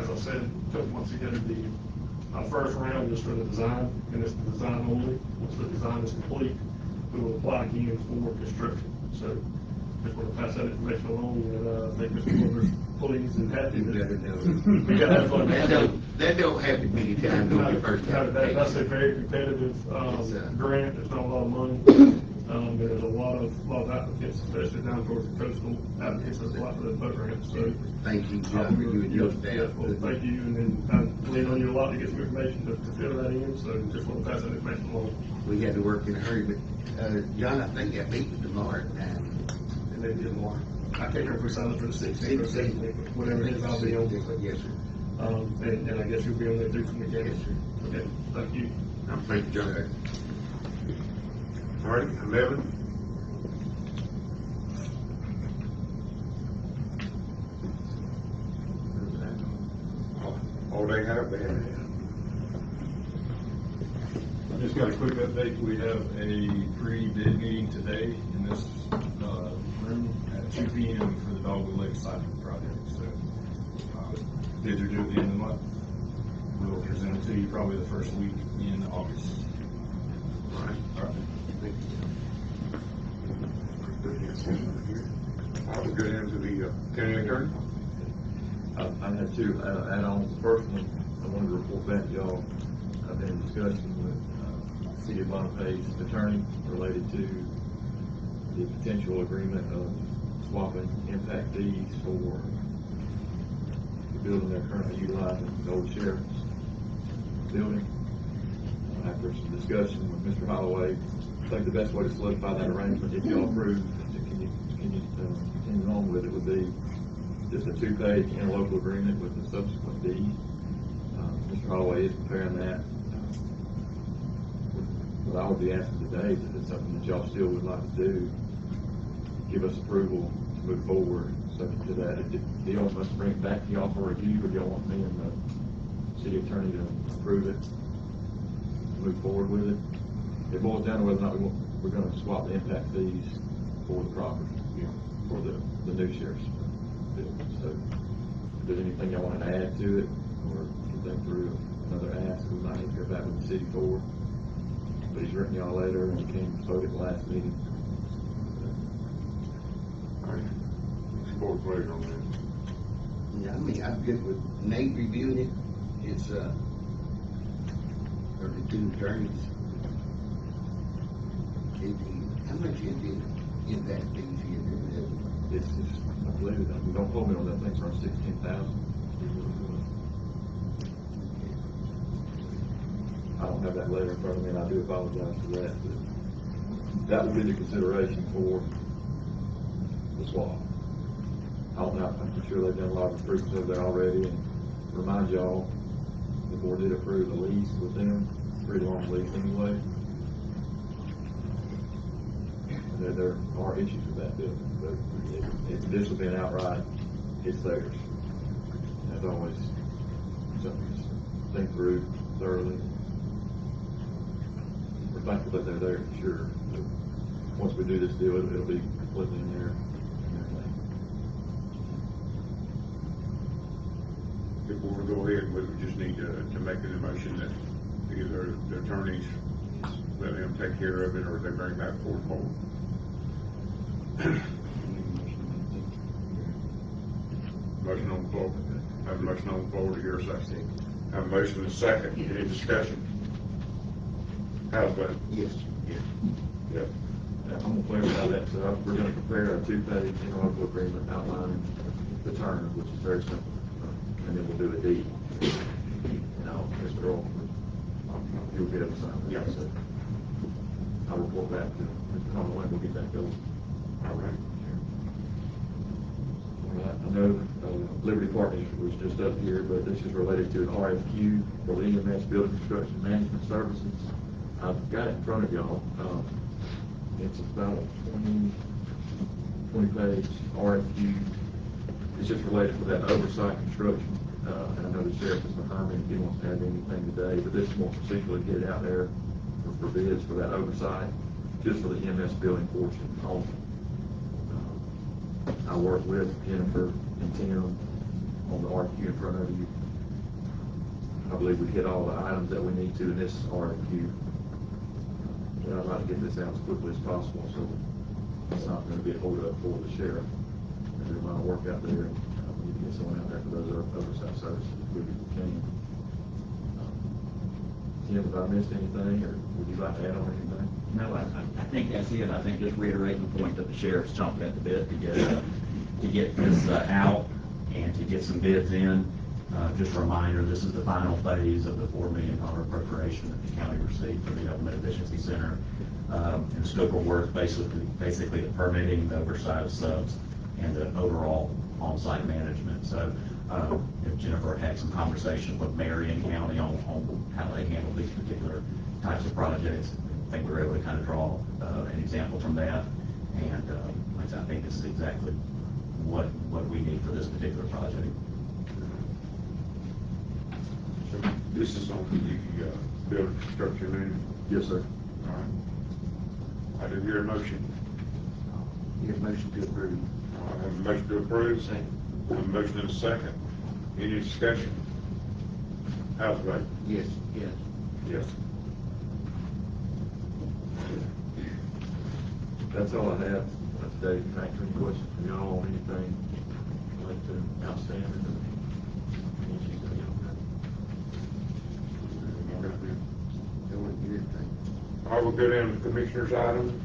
as I said a couple months ago, the first round is for the design, and it's the design only. Once the design is complete, we will apply again for construction. So just want to pass that information along, and I think Mr. Wilbur's pleased and happy that we got that fun. That don't happen many times on your first time. That's a very competitive grant. There's not a lot of money. And there's a lot of applicants, especially down towards the coastal applicants. There's a lot for the boat ramp. So thank you, John, for you and your staff. Well, thank you, and then I lean on you a lot to get some information to fill that in. So just want to pass that information along. We had to work in a hurry, but John, I think that meeting tomorrow at 9. And maybe tomorrow. I can't remember if we signed up for the 16th or 17th, but whatever it is, I'll be on. Yes, sir. And I guess you'll be on there too from the get. Yes, sir. Okay, thank you. Thank you, John. All right, 11. All they have, they have. I just got a quick update. We have a pre-bid meeting today in this room at 2 p.m. for the Dogwood Lake Siphon project. So bids are due at the end of the month. We'll present it to you probably the first week in August. All right. All right. Thank you. I will go down to the county attorney. I had two add-ons. The first one, I wanted to report back to y'all. I've been in discussion with City of Bonifay's attorney related to the potential agreement of swapping impact fees for the building they're currently utilizing, the old sheriff's building. After some discussion with Mr. Holloway, I think the best way to solidify that arrangement, if y'all approve, continue on with it, would be just a 2-page interlocal agreement with the subsequent deed. Mr. Holloway is preparing that. What I would be asking today is if it's something that y'all still would like to do, give us approval to move forward subject to that. If the deal must bring it back to y'all for review, or do y'all want me and the city attorney to approve it, move forward with it? It boils down to whether or not we're going to swap the impact fees for the property, for the new sheriff's building. So if there's anything y'all want to add to it, or anything through another ask, we might need to go back with the city for. But he's written y'all a letter, and we came and spoke at the last meeting. All right. What's the board's pleasure on that? Yeah, I mean, I'm good with Nate reviewing it. It's, or the two attorneys. How much is the impact fees here? It's I believe it, don't hold me on that thing, for 16,000. I don't have that letter in front of me, and I do apologize for that, but that would be the consideration for the swap. I'm sure they've done a lot of improvements over there already, and remind y'all, the board did approve the lease with them, pretty long lease anyway. And there are issues with that building, but if this would be an outright, it's theirs. As always, something to think through thoroughly. We're thankful that they're there, for sure. But once we do this deal, it'll be completely in their name. Before we go ahead, we would just need to make an motion that either the attorneys let them take care of it, or they bring that forward. Motion on the floor. Have a motion on the floor to hear a second. Have a motion and a second. Any discussion? How's that? Yes. Yeah. I'm gonna clarify that, so we're gonna prepare a two-page interlocal agreement outlining the terms, which is very simple. And then we'll do a deed. Mr. Earl, you'll be able to sign that. Yes. So I'll report back to Mr. Conway, we'll get that going. All right. I know Liberty Partners was just up here, but this is related to an RFQ for the EMS Building Construction Management Services. I've got it in front of y'all. It's about a 20-page RFQ. It's just related to that oversight construction. And I know the sheriff is behind me if he wants to add anything today, but this wants to simply get it out there for bids for that oversight, just for the EMS building portion only. I worked with Jennifer and Tim on the RFQ in front of you. I believe we hit all the items that we need to in this RFQ. And I'd like to get this out as quickly as possible, so it's not going to be a hold-up for the sheriff. And there's a lot of work out there, and we need to get someone out there for those oversight services as quickly as we can. Tim, have I missed anything, or would you like to add on anything? No, I think that's it. I think just reiterating the point that the sheriff's chomping at the bit to get this out and to get some bids in. Just a reminder, this is the final phase of the $4 million appropriation that the county received for the Government Efficiency Center. And scope of work, basically the permitting, the oversight of subs, and the overall on-site management. So if Jennifer had some conversation with Marion County on how they handle these particular types of projects, I think we were able to kind of draw an example from that. And I think this is exactly what we need for this particular project. So this is on the building construction end? Yes, sir. All right. I didn't hear a motion. Get a motion to approve. I have a motion to approve. Second. I have a motion and a second. Any discussion? How's it vote? Yes. Yes. Yes. That's all I have today. Can I answer any questions from y'all on anything related to outstanding? All right, we'll go down to Commissioner's item.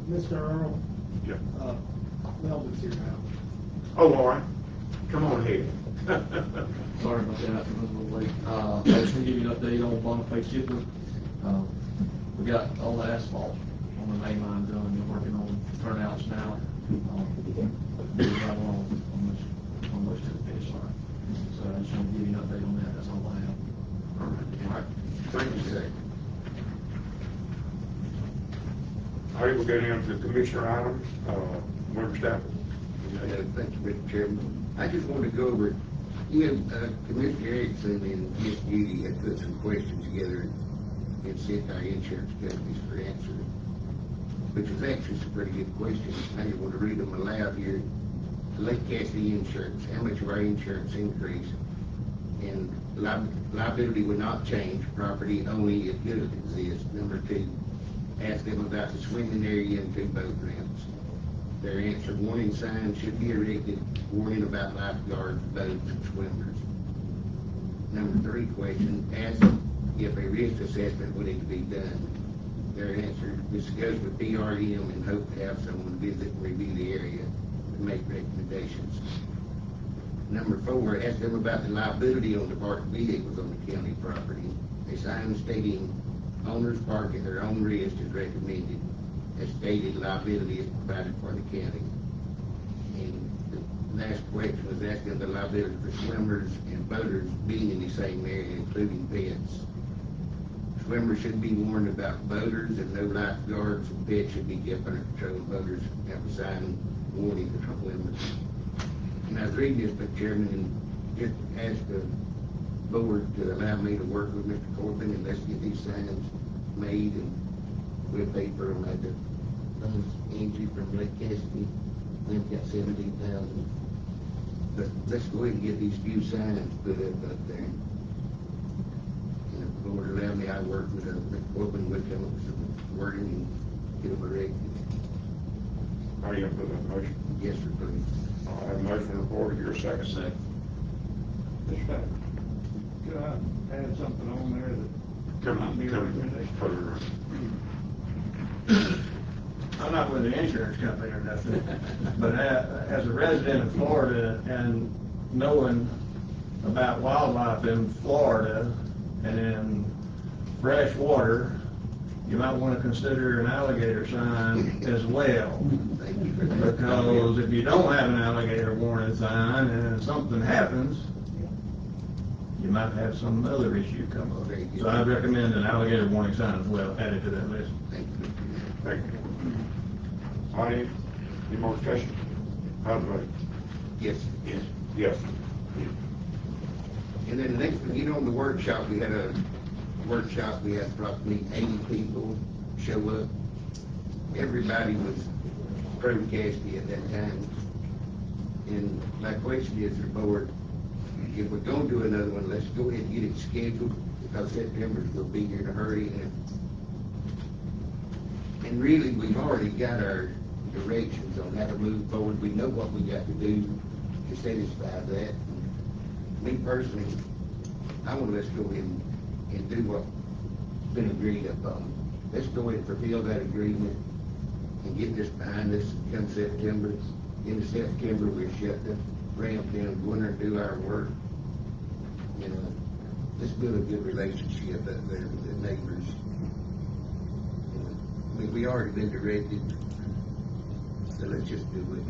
Mr. Earl? Yeah. Melvin's here now. Oh, all right. Come on ahead. Sorry about that, I was a little late. I just want to give you an update on Boniface Chipper. We got all the asphalt on the main line done, we're working on turnouts now. Moving right along, almost to the finish line. So I just want to give you an update on that, that's all I have. All right. Thank you, sir. All right, we'll go down to Commissioner items. Member Stafford. Thank you, Mr. Chairman. I just want to go over, Commissioner Erickson and Ms. Judy had put some questions together and sent our insurance companies for answers. which is actually some pretty good questions. I just want to read them aloud here. Lake Cassidy insurance, how much of our insurance increased? And liability would not change, property only if goods exist. Number 2, ask them about the swimming area and 2 boat ramps. Their answer, warning signs should be erected, warning about lifeguards, boats, and swimmers. Number 3 question, ask if a risk assessment would need to be done. Their answer, discuss with PRM and hope to have someone visit and review the area to make recommendations. Number 4, ask them about the liability on the parked vehicles on the county property. A sign stating owners park at their own risk is recommended. As stated, liability is provided for the county. And the last question was asking the liability for swimmers and boaters being in the same area, including pets. Swimmers should be warned about boaters, and no lifeguards and pets should be kept under control. Boaters have a sign warning the swimmers. And I was reading this, Mr. Chairman, and just asked the board to allow me to work with Mr. Corbin, and let's get these signs made, and we'll pay for them at the Angie from Lake Cassidy. We've got 17,000. But let's go ahead and get these few signs put up there. And if the board allow me, I work with Mr. Corbin, we'll come up with some wording and get them erected. Are you gonna put that motion? Yes, sir, please. I have a motion reported, your second. Second. Could I add something on there that Come might be a on, recommendation? further. I'm not with the insurance company or nothing, but as a resident of Florida and knowing about wildlife in Florida and in fresh water, you might want to consider an alligator sign as well. Thank you for that. Because if you don't have an alligator warning sign and something happens, you might have some other issue come up. So I'd recommend an alligator warning sign as well added to that list. Thank you. Thank you. Audience, any more discussion? How do you vote? Yes. Yes. Yes. And then the next thing, on the workshop, we had a workshop, we had approximately 80 people show up. Everybody was pro Cassidy at that time. And my question is to the board, if we're going to do another one, let's go ahead and get it scheduled, because September's going to be here in a hurry. And really, we've already got our directions on how to move forward. We know what we got to do to satisfy that. Me personally, I want to let's go ahead and do what's been agreed upon. Let's go ahead and fulfill that agreement and get this behind us come September. In September, we'll shut the ramp down, go in there and do our work. You know, let's build a good relationship up there with the neighbors. You know, I mean, we already been directed, so let's just do it.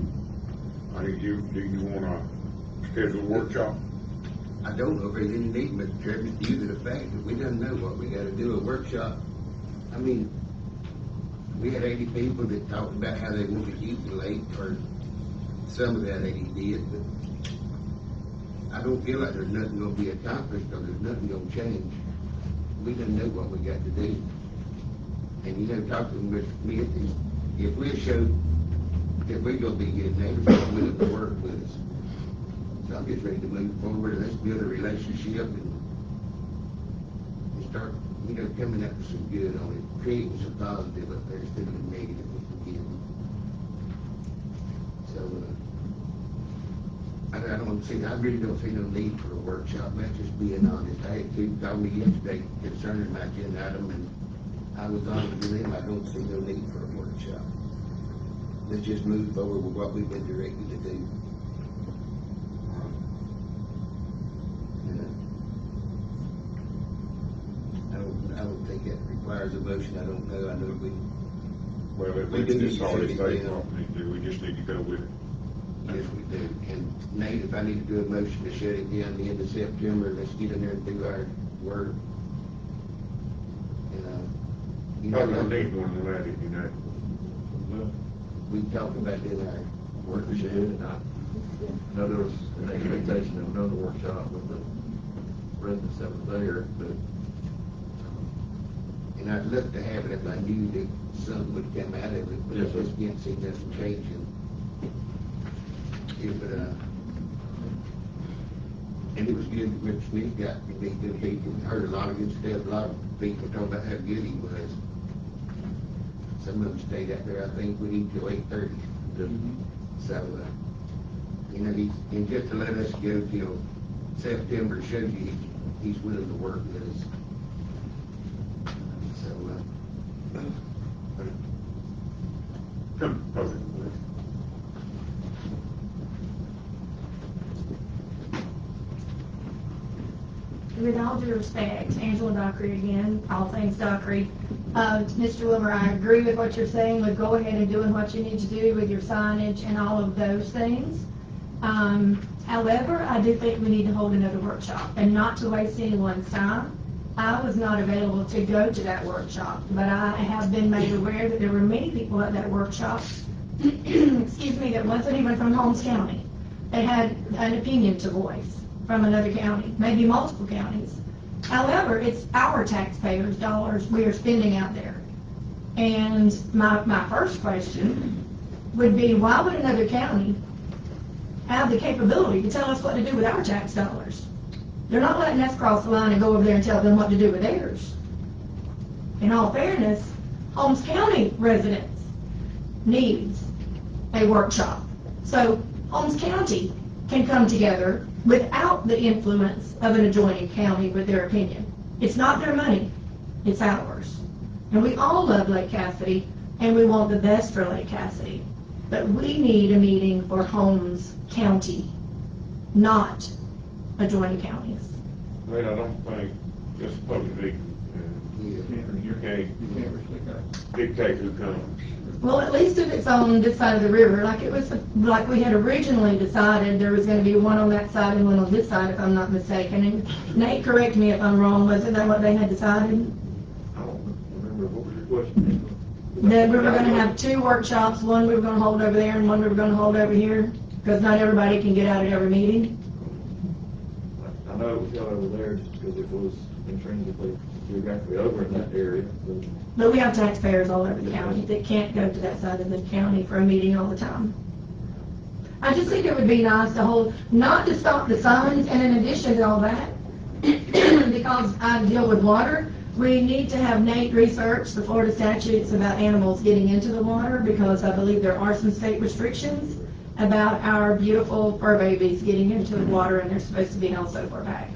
Do you wanna schedule a workshop? I don't know if there's any need, Mr. Chairman, due to the fact that we don't know what we gotta do, a workshop. I mean, we had 80 people that talked about how they want to use the lake, or some of that 80 did, but I don't feel like there's nothing gonna be accomplished, or there's nothing gonna change. We don't know what we got to do. And you know, talking with Smith, if we show that we're gonna be good neighbors, they're willing to work with us. So I'm just ready to move forward, and let's build a relationship and start, you know, coming up with some good on it, creating some positive up there instead of the negative we can get. So, I don't see, I really don't see no need for a workshop, that's just being honest. I had two call me yesterday concerning my agenda item, and I was honest with them, I don't see no need for a workshop. Let's just move forward with what we've been directed to do. I don't think that requires a motion, I don't know, I know we. Well, We do it's already need to stated do it. what we need to do, we just need to go with it. Yes, we do. And Nate, if I need to do a motion to shut it down the end of September, let's get in there and do our work. And, you Probably know, don't need one to let it, you know. Well, we talked about doing our work. we should, and I know there was an expectation of another workshop with the residents that were there, but And I'd love to have it if I knew that something would come out of it, but I Yes, sir. just didn't see nothing changing. Yeah, but, and it was good that Rich Smith got to be good people. We heard a lot of good stuff, a lot of people talking about how good he was. Some of them stayed out there, I think, with him till 8:30. So, you know, and just to let us go till September shows you he's willing to work with us. So, Come, perfect. With all due respect, Angela Dockery again, all things Dockery. Mr. Wilmer, I agree with what you're saying, with go ahead and doing what you need to do with your signage and all of those things. However, I do think we need to hold another workshop, and not to waste anyone's time. I was not available to go to that workshop, but I have been made aware that there were many people at that workshop, excuse me, that wasn't even from Holmes County. They had an opinion to voice from another county, maybe multiple counties. However, it's our taxpayers' dollars we are spending out there. And my first question would be, why would another county have the capability to tell us what to do with our tax dollars? They're not letting us cross the line and go over there and tell them what to do with theirs. In all fairness, Holmes County residents needs a workshop. So Holmes County can come together without the influence of an adjoining county with their opinion. It's not their money, it's ours. And we all love Lake Cassidy, and we want the best for Lake Cassidy. But we need a meeting for Holmes County, not adjoining counties. Wait, I don't think it's a public meeting. You can't dictate who comes. Well, at least if it's on this side of the river, like we had originally decided, there was gonna be one on that side and one on this side, if I'm not mistaken. And Nate, correct me if I'm wrong, wasn't that what they had decided? I don't remember, what was your question? That we were gonna have two workshops, one we were gonna hold over there and one we were gonna hold over here, because not everybody can get out at every meeting. I know it was held over there just because it was intrinsically geographically over in that area. But we have taxpayers all over the county that can't go to that side of the county for a meeting all the time. I just think it would be nice to hold, not to stop the signs, and in addition to all that, because I deal with water, we need to have Nate research the Florida statutes about animals getting into the water, because I believe there are some state restrictions about our beautiful fur babies getting into the water, and they're supposed to be held so far back.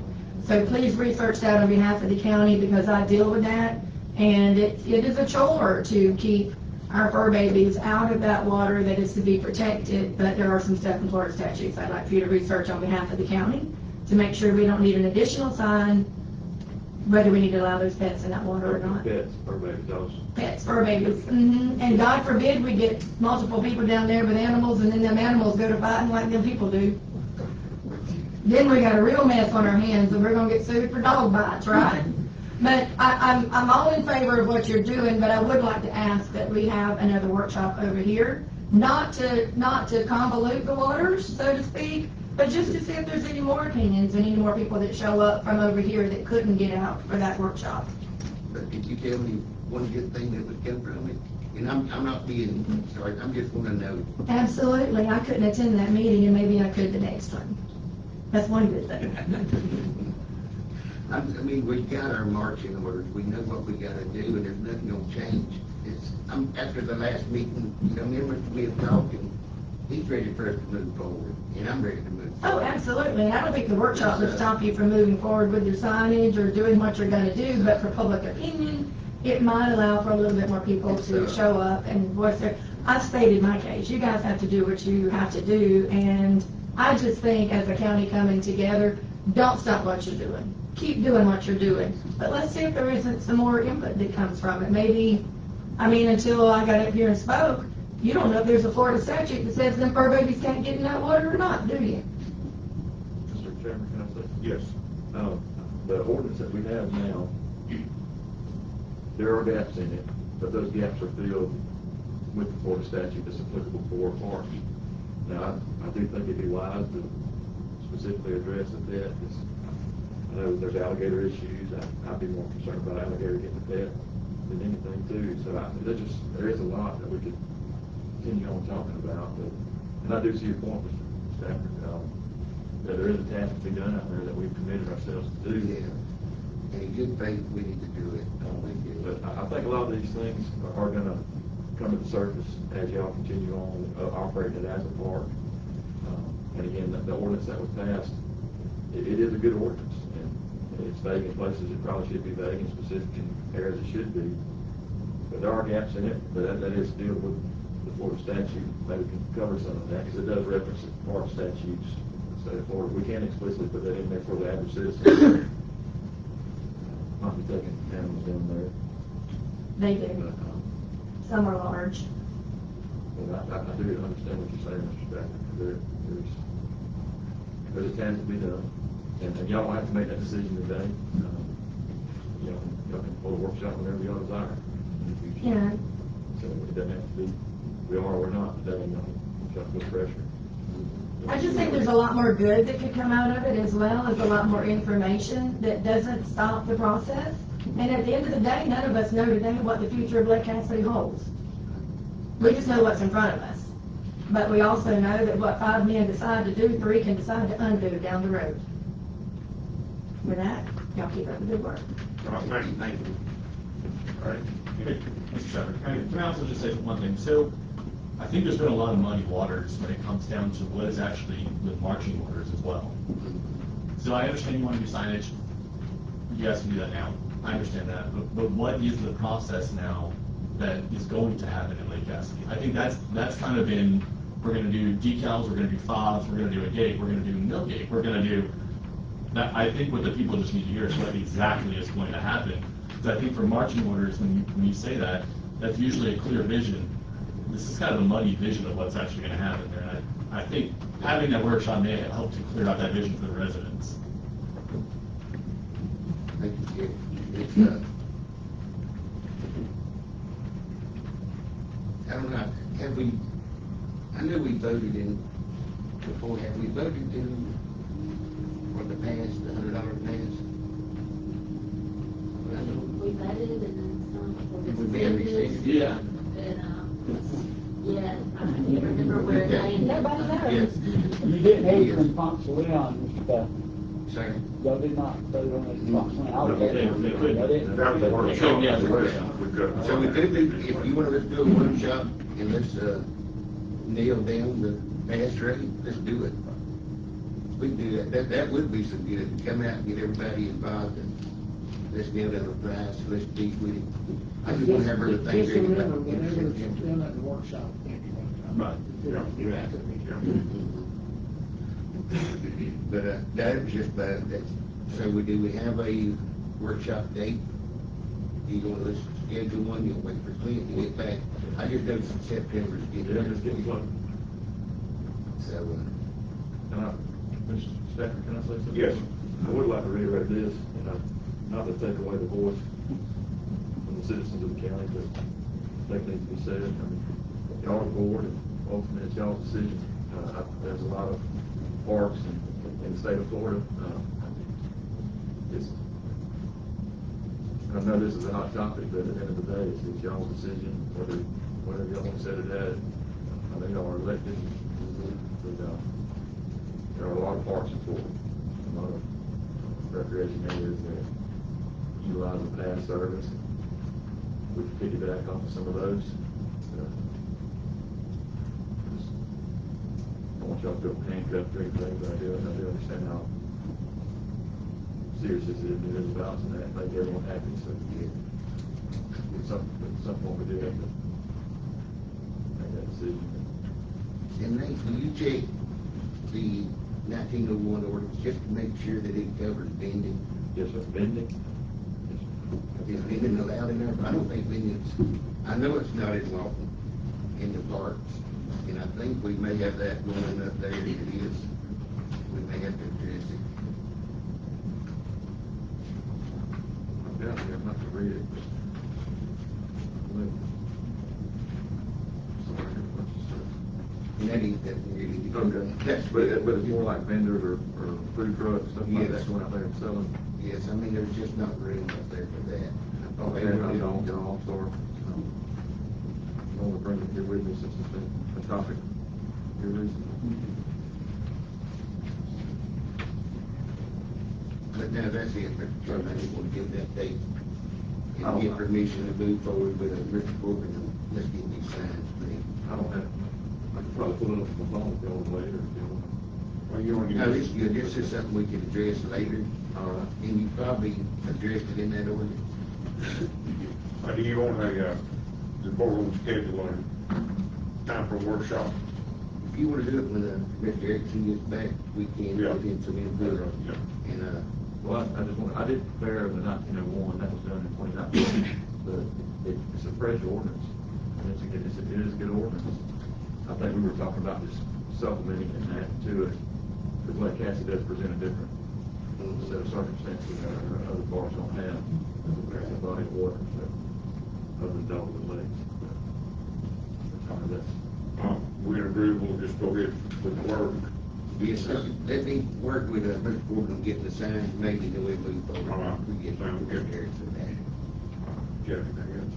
So please research that on behalf of the county, because I deal with that, and it is a chore to keep our fur babies out of that water that is to be protected, but there are some stuff in Florida statutes I'd like for you to research on behalf of the county to make sure we don't need an additional sign, whether we need to allow those pets in that water or not. Pets, fur baby dogs. Pets, fur babies. And God forbid we get multiple people down there with animals, and then them animals go to fighting like them people do. Then we got a real mess on our hands, and we're gonna get sued for dog bites, right? But I'm all in favor of what you're doing, but I would like to ask that we have another workshop over here, not to convolute the waters, so to speak, but just to see if there's any more opinions and any more people that show up from over here that couldn't get out for that workshop. but did you tell me one good thing that would come from it? And I'm not being sorry, I'm just wanna know. Absolutely, I couldn't attend that meeting, and maybe I could the next one. That's one good thing. I mean, we've got our marching orders, we know what we gotta do, and there's nothing gonna change. After the last meeting, you know, remember we were talking, he's ready for us to move forward, and I'm ready to move Oh, forward. absolutely, and I don't think the workshop would stop you from moving forward with your signage or doing what you're gonna do, but for public opinion, it might allow for a little bit more people to show up and voice their, I've stated my case, you guys have to do what you have to do, and I just think as a county coming together, don't stop what you're doing. Keep doing what you're doing. But let's see if there isn't some more input that comes from it. Maybe, I mean, until I got up here and spoke, you don't know if there's a Florida statute that says them fur babies can't get in that water or not, do you? Mr. Chairman, can I say? Yes. The ordinance that we have now, there are gaps in it, but those gaps are filled with the Florida statute that's applicable for parks. Now, I do think it'd be wise to specifically address the pet. I know there's alligator issues. I'd be more concerned about alligator getting the pet than anything too. So there is a lot that we could continue on talking about, but, and I do see your point, Mr. Stafford, that there is a task to be done out there that we've committed ourselves to do. Yeah. And in good faith, we need to do it. But I think a lot of these things are gonna come to the surface as y'all continue on operating it as a park. And again, the ordinance that was passed, it is a good ordinance, and it's vague in places it probably should be vague, and specific in areas it should be. But there are gaps in it, but that is still with the Florida statute. Maybe we can cover some of that, because it does reference park statutes in the state of Florida. We can't explicitly put that in there for the average citizen. Not be taking animals down there. They do. Some are large. Well, I do understand what you're saying, Mr. Stafford. There's a task to be done, and y'all don't have to make that decision today. Y'all can hold a workshop whenever y'all desire. Yeah. So it doesn't have to be, we are or we're not today, y'all put pressure. I just think there's a lot more good that could come out of it, as well as a lot more information that doesn't stop the process. And at the end of the day, none of us know today what the future of Lake Cassidy holds. We just know what's in front of us. But we also know that what 5 men decide to do, 3 can decide to undo down the road. With that, y'all keep up the good work. All right, thank you. All right. Mr. Shepherd, can I also just say one thing? So, I think there's been a lot of muddy waters when it comes down to what is actually with marching orders as well. So I understand you want to do signage. You guys can do that now. I understand that. But what is the process now that is going to happen in Lake Cassidy? I think that's kind of been, we're going to do decals, we're going to do fobs, we're going to do a gate, we're going to do no gate, we're going to do that. I think what the people just need to hear is what exactly is going to happen. Because I think for marching orders, when you say that, that's usually a clear vision. This is kind of a muddy vision of what's actually going to happen there. And I think having that workshop may help to clear out that vision for the residents. Thank you. I don't know, have we, I know we voted in before, have we voted in for the pass, the $100 pass? We voted and then some. Did we have rescinded? Yeah. Yeah, I can't remember where it landed. Nobody knows. Yes. You didn't hear from Fox Leon, Mr. Bell. Second. Y'all did not vote on it, Fox Leon. I was there. They couldn't. Y'all didn't? That was a workshop. Yeah, the workshop. So we could do, if you want to, let's do a workshop and let's, nail down the pass rate, let's do it. We can do that. That would be some good. Come out and get everybody involved and let's nail down the price, let's beat with it. I just want to have everything Just ready. remember, whenever it's done at the workshop, it can't be done. Right. You're right. But, that was just, so we have a workshop date? You gonna, let's schedule one, you'll wait for Clint to get back. I just know September's getting. Yeah, just getting close. So, Mr. Stafford, can I say something? Yes. I would like to reiterate this, and not to take away the voice from the citizens of the county, but I think it needs to be said. I mean, y'all are the board, and ultimately it's y'all's decision. There's a lot of parks in the state of Florida. I know this is a hot topic, but at the end of the day, it's y'all's decision, whatever y'all want to set it at. I know y'all are elected, but there are a lot of parks in Florida, a lot of recreation areas that utilize the pass service. We can piggyback off of some of those. I want y'all to feel handcuffed or anything, but I do understand how serious this is about, and that make everyone happy. So at some point we do have to make that decision. and Nate, will you check the 1901 ordinance just to make sure that it covers vending? Yes, sir. Vending? Is vending allowed in there? I don't think vending's, I know it's not in Lawton, in the parks, and I think we may have that going up there. If it is, we may have to address it. Yeah, we have not to read it. And that ain't that really. Okay. But if you want like vendors or food trucks, stuff like Yes. that, going out there and selling. Yes, I mean, there's just not room up there for that. I Okay, I'm John Allstar. I want to bring it here with me since it's been a topic here recently. But now that's it, Mr. Chairman, I just want to give that date and get permission to move forward with Mr. Corbin, and let's get these signs made. I don't have, I could probably put it up on the phone if y'all later, if you want. Well, you want to No, this is good, this is something we can address later. All right. And you probably addressed it in that ordinance. Do you want the board on schedule a time for a workshop? If you want to do it when Mr. Erickson gets back, we can Yeah. put in some input. Yeah. And, Well, I just want, I did prepare the 1901, that was done in 2019, but it's a fresh ordinance, and it is a good ordinance. I think we were talking about just supplementing and adding to it, because like Cassie does present a different set of circumstances that other bars don't have, as a body of water, so, other than dogs and lakes. That's, We're agreeable, we'll just go ahead with the work. yes, sir. Let me work with Mr. Corbin on getting the signs, maybe then we move forward. All right. We get Sounds good. Mr. Erickson back. Do you have anything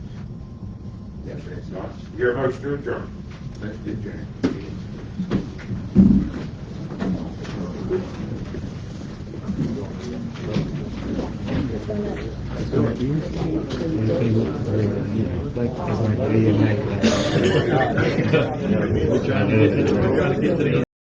That's right. else? All right. Your motion to adjourn. Let's do adjourn. We're trying to get to the